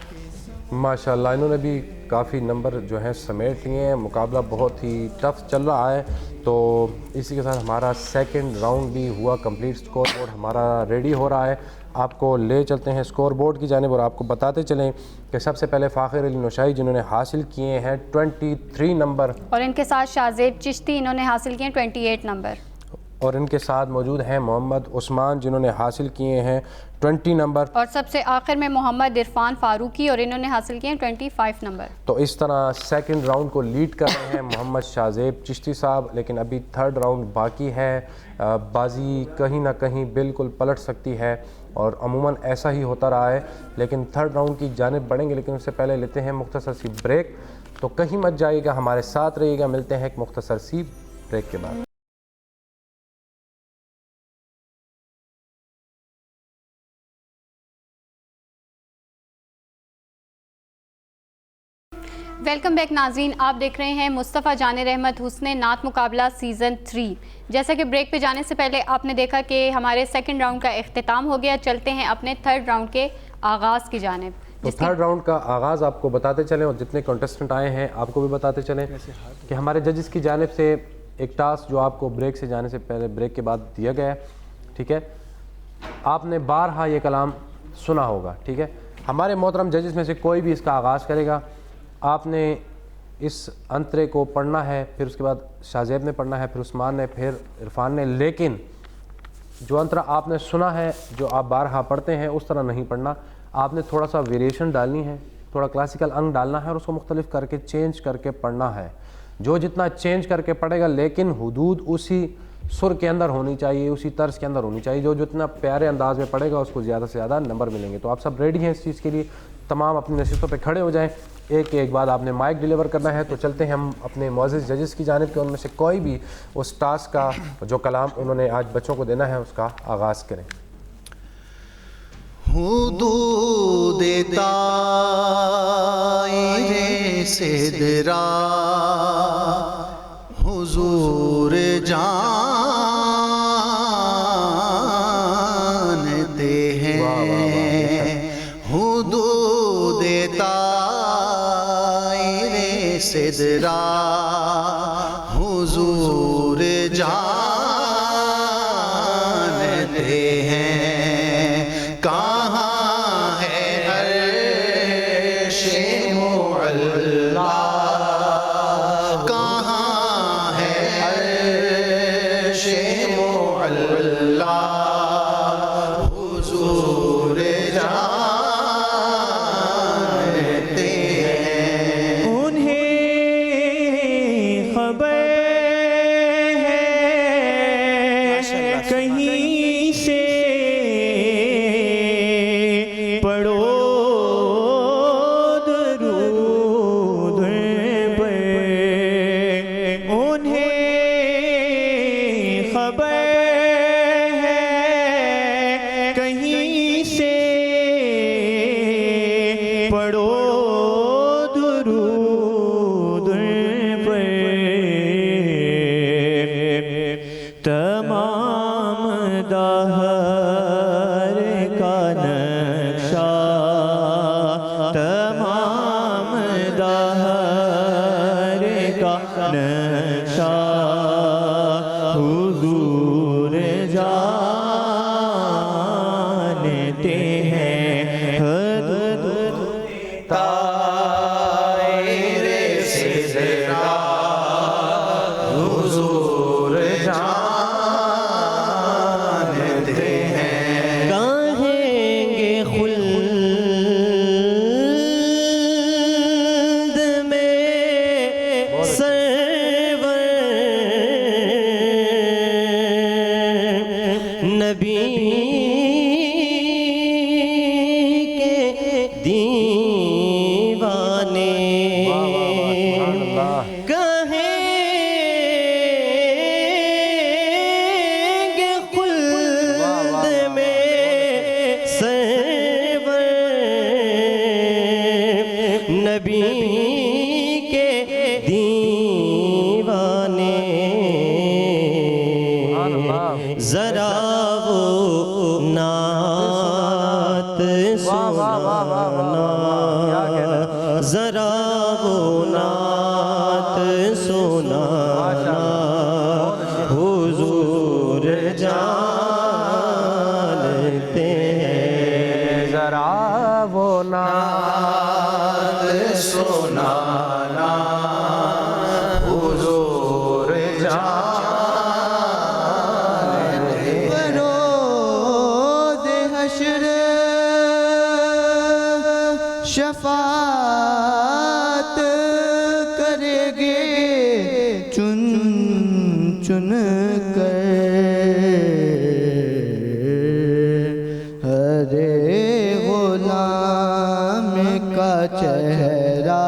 ماشاءاللہ انہوں نے بھی کافی نمبر جو ہیں سمیٹ لیے ہیں. مقابلہ بہت ہی ٹف چل رہا ہے. تو اسی کے ساتھ ہمارا سیکنڈ راؤنڈ بھی ہوا کمپلیٹ. سکور بورڈ ہمارا ریڈی ہو رہا ہے. آپ کو لے چلتے ہیں سکور بورڈ کی جانب اور آپ کو بتاتے چلیں کہ سب سے پہلے فاخر علی نوشائی جنہوں نے حاصل کیے ہیں 23 نمبر، اور ان کے ساتھ شاہزیب چشتی انہوں نے حاصل کیے ہیں 28 نمبر، اور ان کے ساتھ موجود ہیں محمد عثمان جنہوں نے حاصل کیے ہیں 20 نمبر، اور سب سے آخر میں محمد عرفان فاروقی اور انہوں نے حاصل کیے ہیں 25 نمبر. تو اس طرح سیکنڈ راؤنڈ کو لیڈ کر رہے ہیں محمد شاہزیب چشتی صاحب. لیکن ابھی تھرڈ راؤنڈ باقی ہے. بازی کہیں نہ کہیں بالکل پلٹ سکتی ہے اور عموماً ایسا ہی ہوتا رہا ہے. لیکن تھرڈ راؤنڈ کی جانب بڑھیں گے، لیکن اس سے پہلے لیتے ہیں مختصر سی بریک. تو کہیں مت جائیے گا، ہمارے ساتھ رہیے گا. ملتے ہیں ایک مختصر سی بریک کے بعد. ویلکم بیک ناظرین، آپ دیکھ رہے ہیں مصطفیٰ جان رحمت حسن نعت مقابلہ سیزن 3. جیسا کہ بریک پہ جانے سے پہلے آپ نے دیکھا کہ ہمارے سیکنڈ راؤنڈ کا اختتام ہو گیا. چلتے ہیں اپنے تھرڈ راؤنڈ کے آغاز کی جانب. تو تھرڈ راؤنڈ کا آغاز آپ کو بتاتے چلیں اور جتنے کنٹسٹنٹ آئے ہیں آپ کو بھی بتاتے چلیں کہ ہمارے ججز کی جانب سے ایک ٹاسک جو آپ کو بریک سے جانے سے پہلے بریک کے بعد دیا گیا ہے. ٹھیک ہے، آپ نے بارہا یہ کلام سنا ہوگا. ٹھیک ہے، ہمارے محترم ججز میں سے کوئی بھی اس کا آغاز کرے گا. آپ نے اس انترے کو پڑھنا ہے، پھر اس کے بعد شاہزیب نے پڑھنا ہے، پھر عثمان نے، پھر عرفان نے. لیکن جو انترا آپ نے سنا ہے، جو آپ بارہا پڑھتے ہیں، اس طرح نہیں پڑھنا. آپ نے تھوڑا سا ویریشن ڈالنی ہے، تھوڑا کلاسیکل انگ ڈالنا ہے اور اس کو مختلف کر کے چینج کر کے پڑھنا ہے. جو جتنا چینج کر کے پڑھے گا لیکن حدود اسی سر کے اندر ہونی چاہیے, اسی طرز کے اندر ہونی چاہیے. جو جتنا پیارے انداز میں پڑھے گا اس کو زیادہ سے زیادہ نمبر ملیں گے. تو آپ سب ریڈی ہیں اس چیز کے لیے؟ تمام اپنی نشستوں پہ کھڑے ہو جائیں. ایک بعد آپ نے مائک ڈیلیور کرنا ہے. تو چلتے ہیں ہم اپنے معزز ججز کی جانب کے, ان میں سے کوئی بھی اس ٹاسک کا جو کلام انہوں نے آج بچوں کو دینا ہے اس کا آغاز کریں. حدود طائر سدرا حضور جانتے ہیں, حدود طائر سدرا حضور جانتے ہیں, کہاں ہے عرش معلا, کہاں ہے عرش معلا, حضور جانتے ہیں. انہیں خبر ہے کہیں سے, پڑھو درود پر, انہیں خبر ہے کہیں سے, پڑھو درود پر. تمام دہر کا نقشہ, تمام دہر کا نقشہ حضور جانتے ہیں. طائر سدرا حضور جانتے ہیں. کہیں گے خلد میں سرور نبی کے دیوانے, کہیں گے خلد میں سرور نبی کے دیوانے. ذرا وہ نعت سنانا, ذرا وہ نعت سنانا, حضور جانتے ہیں. ذرا وہ نعت سنانا حضور جانتے ہیں. بروز حشر شفاعت کرے گے چن چن کر, ہر غلام کا چہرہ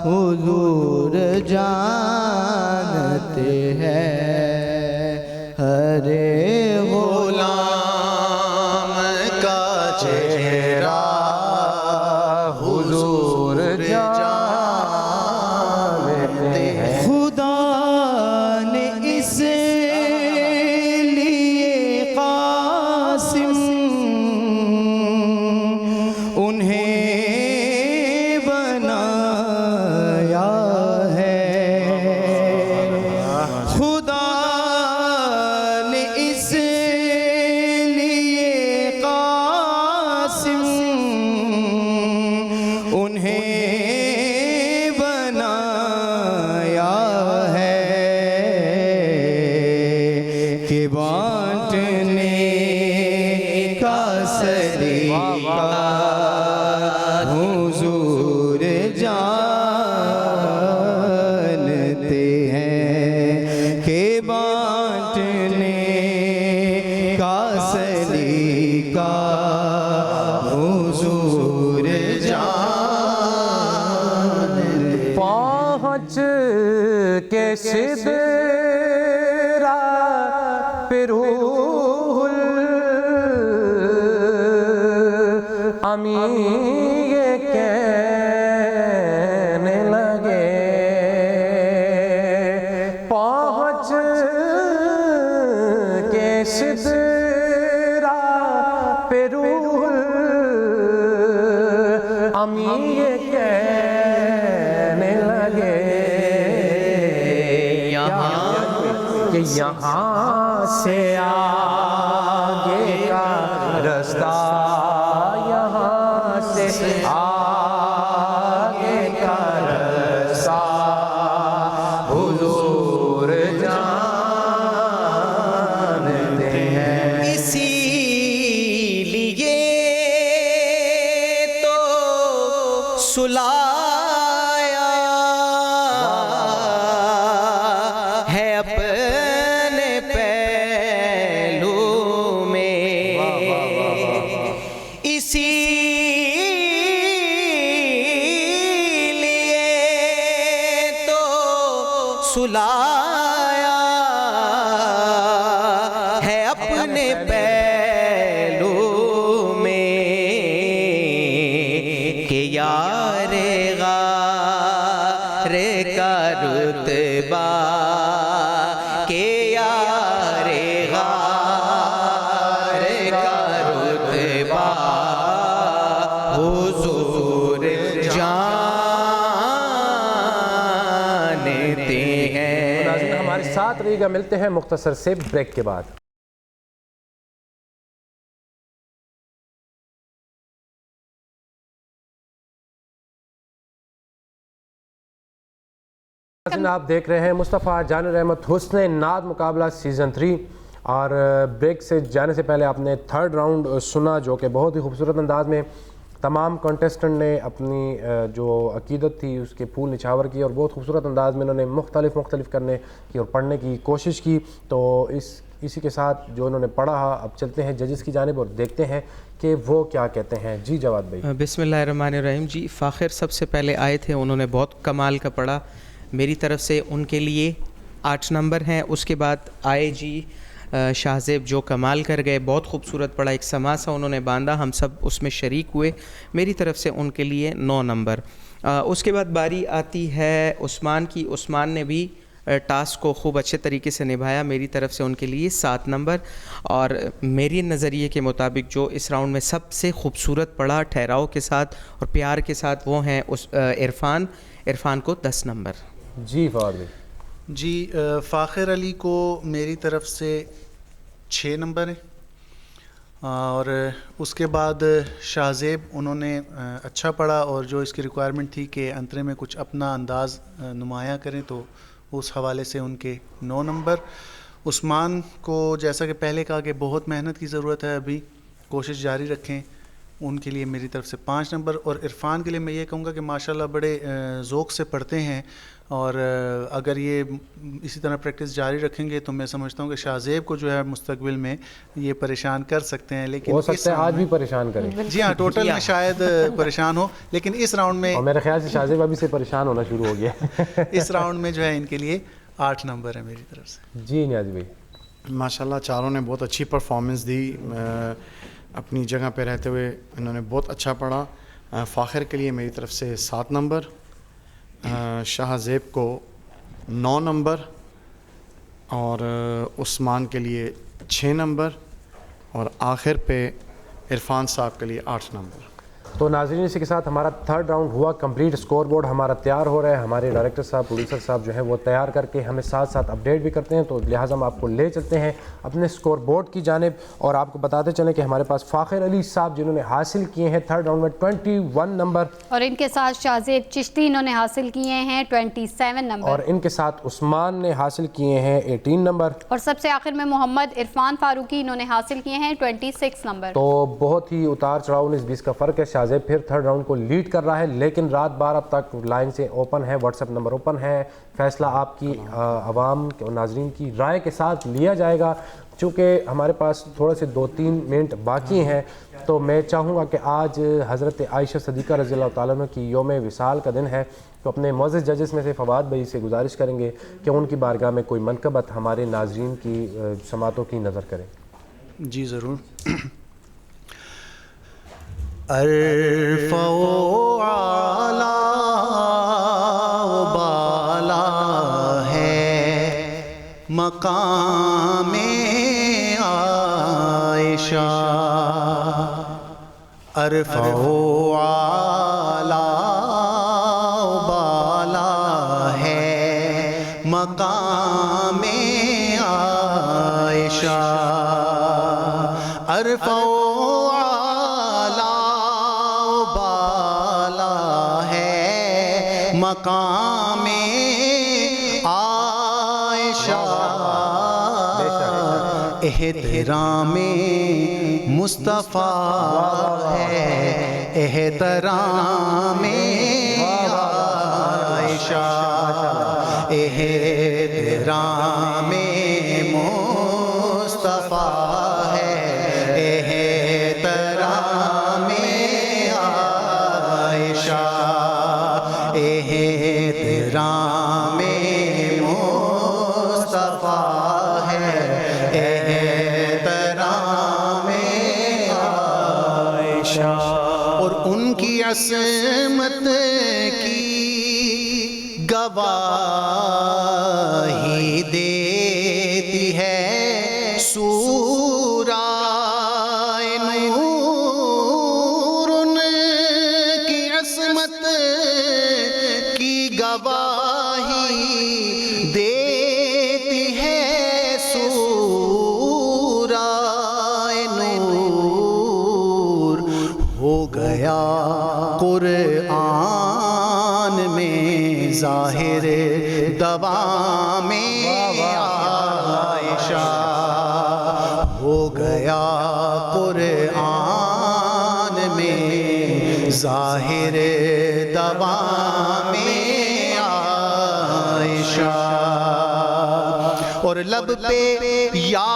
حضور جانتے ہیں. ہر غلام کا چہرہ حضور جانتے ہیں. خدا نے اس لیے قاسم انہیں بنایا ہے. خدا نے اس لیے قاسم انہیں بنایا ہے کہ بانٹنے کا سلیقہ حضور جانتے ہیں, کہ بانٹنے امی یہ کہنے لگے پہنچ کے سدرا پہ روح امی یہ کہنے لگے کہ یہاں سے آگے کا رستہ، یہاں سے آگے کا رستہ حضور جانتے ہیں۔ اسی لیے تو سلایا ہے اپنے پہلو میں، اسی لیے تو سلایا ہے اپنے پہلو میں کہ یار غار کا رتبہ، کہ یار غار کا رتبہ حضور جانتے ہیں۔ ناظرین ہمارے ساتھ رہیے گا، ملتے ہیں مختصر سے بریک کے بعد۔ ناظرین آپ دیکھ رہے ہیں مصطفیٰ جان رحمت حسن نعت مقابلہ سیزن 3، اور بریک سے جانے سے پہلے آپ نے تھرڈ راؤنڈ سنا جو کہ بہت ہی خوبصورت انداز میں تمام کنٹیسٹنٹ نے اپنی جو عقیدت تھی اس کے پھول نچھاور کی، اور بہت خوبصورت انداز میں انہوں نے مختلف کرنے کی اور پڑھنے کی کوشش کی۔ تو اسی کے ساتھ جو انہوں نے پڑھا، اب چلتے ہیں ججز کی جانب اور دیکھتے ہیں کہ وہ کیا کہتے ہیں۔ جی جواد بھائی۔ بسم اللہ الرحمن الرحیم۔ جی فاخر سب سے پہلے آئے تھے، انہوں نے بہت کمال کا پڑھا، میری طرف سے ان کے لیے 8 نمبر ہیں۔ اس کے بعد آئے جی شاہ زیب جو کمال کر گئے، بہت خوبصورت پڑھا، ایک سماسا انہوں نے باندھا، ہم سب اس میں شریک ہوئے، میری طرف سے ان کے لیے 9 نمبر۔ اس کے بعد باری آتی ہے عثمان کی، عثمان نے بھی ٹاسک کو خوب اچھے طریقے سے نبھایا، میری طرف سے ان کے لیے 7 نمبر۔ اور میری نظریے کے مطابق جو اس راؤنڈ میں سب سے خوبصورت پڑھا ٹھہراؤ کے ساتھ اور پیار کے ساتھ، وہ ہیں عرفان کو 10 نمبر۔ جی فواد بھائی۔ جی فاخر علی کو میری طرف سے 6 نمبر ہیں، اور اس کے بعد شاہ زیب انہوں نے اچھا پڑھا، اور جو اس کی ریکوائرمنٹ تھی کہ انترے میں کچھ اپنا انداز نمایاں کریں، تو اس حوالے سے ان کے 9 نمبر۔ عثمان کو جیسا کہ پہلے کہا کہ بہت محنت کی ضرورت ہے، ابھی کوشش جاری رکھیں، ان کے لیے میری طرف سے 5 نمبر۔ اور عرفان کے لیے میں یہ کہوں گا کہ ماشاءاللہ بڑے ذوق سے پڑھتے ہیں، اور اگر یہ اسی طرح پریکٹس جاری رکھیں گے تو میں سمجھتا ہوں کہ شاہ زیب کو جو ہے مستقبل میں یہ پریشان کر سکتے ہیں، لیکن ہو سکتا ہے آج بھی پریشان کریں۔ جی ہاں، ٹوٹل میں شاید پریشان ہو، لیکن اس راؤنڈ میں، اور میرے خیال سے شاہ زیب ابھی سے پریشان ہونا شروع ہو گیا۔ اس راؤنڈ میں جو ہے ان کے لیے 8 نمبر ہے میری طرف سے۔ جی نیاز بھائی۔ ماشاءاللہ چاروں نے بہت اچھی پرفارمنس دی، اپنی جگہ پہ رہتے ہوئے انہوں نے بہت اچھا پڑھا۔ فاخر کے لیے میری طرف سے 7 نمبر، شاہ زیب کو 9 نمبر، اور عثمان کے لیے 6 نمبر، اور آخر پہ عرفان صاحب کے لیے 8 نمبر۔ تو ناظرین اسی کے ساتھ ہمارا تھرڈ راؤنڈ ہوا کمپلیٹ، اسکور بورڈ ہمارا تیار ہو رہا ہے، ہمارے ڈائریکٹر صاحب پروڈیوسر صاحب جو ہیں وہ تیار کر کے ہمیں ساتھ ساتھ اپڈیٹ بھی کرتے ہیں، تو لہٰذا ہم آپ کو لے چلتے ہیں اپنے اسکور بورڈ کی جانب، اور آپ کو بتاتے چلیں کہ ہمارے پاس فاخر علی صاحب جنہوں نے حاصل کیے ہیں تھرڈ راؤنڈ میں 21 نمبر، اور ان کے ساتھ شاہ زیب چشتی انہوں نے حاصل کیے ہیں 27 نمبر، اور ان کے ساتھ عثمان نے حاصل کیے ہیں 18 نمبر، اور سب سے آخر میں محمد عرفان فاروقی انہوں نے حاصل کیے ہیں 26 نمبر۔ تو بہت ہی اتار چڑھاؤ 19-20 کا فرق ہے، شاہ زیب پھر تھرڈ راؤنڈ کو لیڈ کر رہا ہے، لیکن رات 12 تک لائن سے اوپن ہے، واٹس ایپ نمبر اوپن ہے، فیصلہ آپ کی عوام اور ناظرین کی رائے کے ساتھ لیا جائے گا۔ چونکہ ہمارے پاس تھوڑے سے 2-3 منٹ باقی ہیں، تو میں چاہوں گا کہ آج حضرت عائشہ صدیقہ رضی اللہ تعالیٰ عنہ کی یوم وصال کا دن ہے، تو اپنے معزز ججز میں سے فواد بھائی سے گزارش کریں گے کہ ان کی بارگاہ میں کوئی منقبت ہمارے ناظرین کی سماعتوں کی نظر کریں۔ جی ضرور۔ ارفع اعلیٰ و بالا ہے مقام عائشہ، ارفع اعلیٰ و بالا ہے مقام عائشہ، ارفع مقام عائشہ، احترام مصطفیٰ ہے، احترام عائشہ، احترام مصطفیٰ ہے، احترام عائشہ، احترام مصطفیٰ ہے، احترام عائشہ، اور ان کی عصمت کی گواہی دیتی ہے سورہ نور، ان کی عصمت گواہی دیتی ہے سورہ نور، ہو گیا قرآن میں ظاہر دوام عائشہ، ہو گیا قرآن میں ظاہر دوام عائشہ، اور لب پہ یا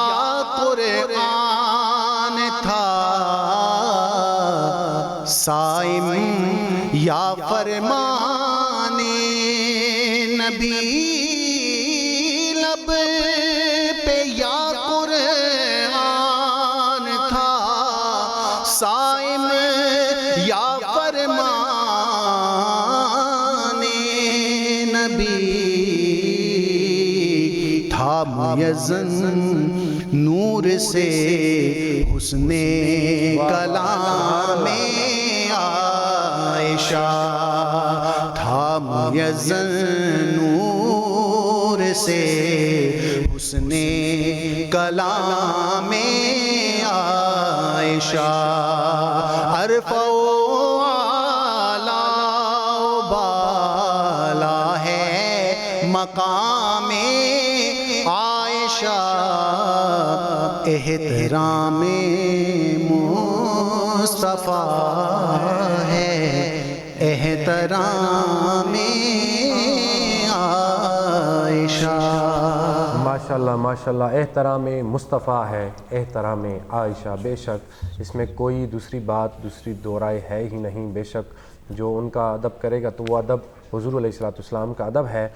قرآن تھا صائم یا فرمان نبی، لب پہ یا قرآن تھا صائم یا فرمان نبی، تھا میزن نور سے حسن کلام عائشہ، تھا میزن نور سے حسن کلام عائشہ، ارفع اعلیٰ و بالا ہے مقام عائشہ، احترام مصطفیٰ ہے، احترام عائشہ۔ ماشاءاللہ ماشاءاللہ، احترام مصطفیٰ ہے، احترام عائشہ، بے شک اس میں کوئی دوسری بات، دوسری دو رائے ہے ہی نہیں، بے شک جو ان کا ادب کرے گا تو وہ ادب حضور علیہ السلام کا ادب ہے۔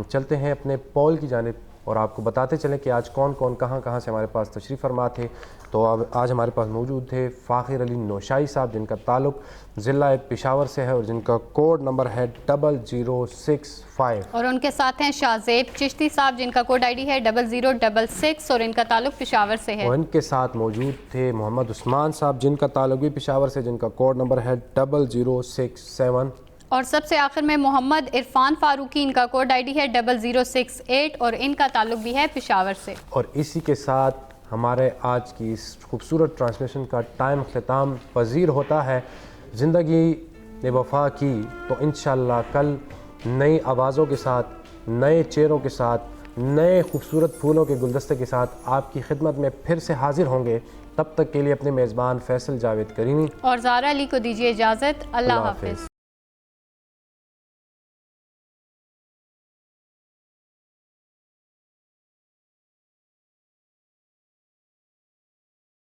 چلتے ہیں اپنے پول کی جانب اور آپ کو بتاتے چلیں کہ آج کون کون کہاں کہاں سے ہمارے پاس تشریف فرما تھے۔ تو آج ہمارے پاس موجود تھے فاخر علی نوشائی صاحب، جن کا تعلق ضلع پشاور سے ہے اور جن کا کوڈ نمبر ہے 0065، اور ان کے ساتھ ہیں شاہ زیب چشتی صاحب، جن کا کوڈ آئی ڈی ہے 0066 اور ان کا تعلق پشاور سے ہے۔ اور ان کے ساتھ موجود تھے محمد عثمان صاحب، جن کا تعلق بھی پشاور سے، جن کا کوڈ نمبر ہے 0067۔ اور سب سے آخر میں محمد عرفان فاروقی، ان کا کوڈ آئی ڈی ہے 0068 اور ان کا تعلق بھی ہے پشاور سے۔ اور اسی کے ساتھ ہمارے آج کی اس خوبصورت ٹرانسمیشن کا ٹائم اختتام پذیر ہوتا ہے۔ زندگی نے وفا کی تو انشاءاللہ کل نئی آوازوں کے ساتھ، نئے چہروں کے ساتھ، نئے خوبصورت پھولوں کے گلدستے کے ساتھ آپ کی خدمت میں پھر سے حاضر ہوں گے۔ تب تک کے لیے اپنے میزبان فیصل جاوید کریمی اور زارا علی کو دیجیے اجازت۔ اللہ حافظ۔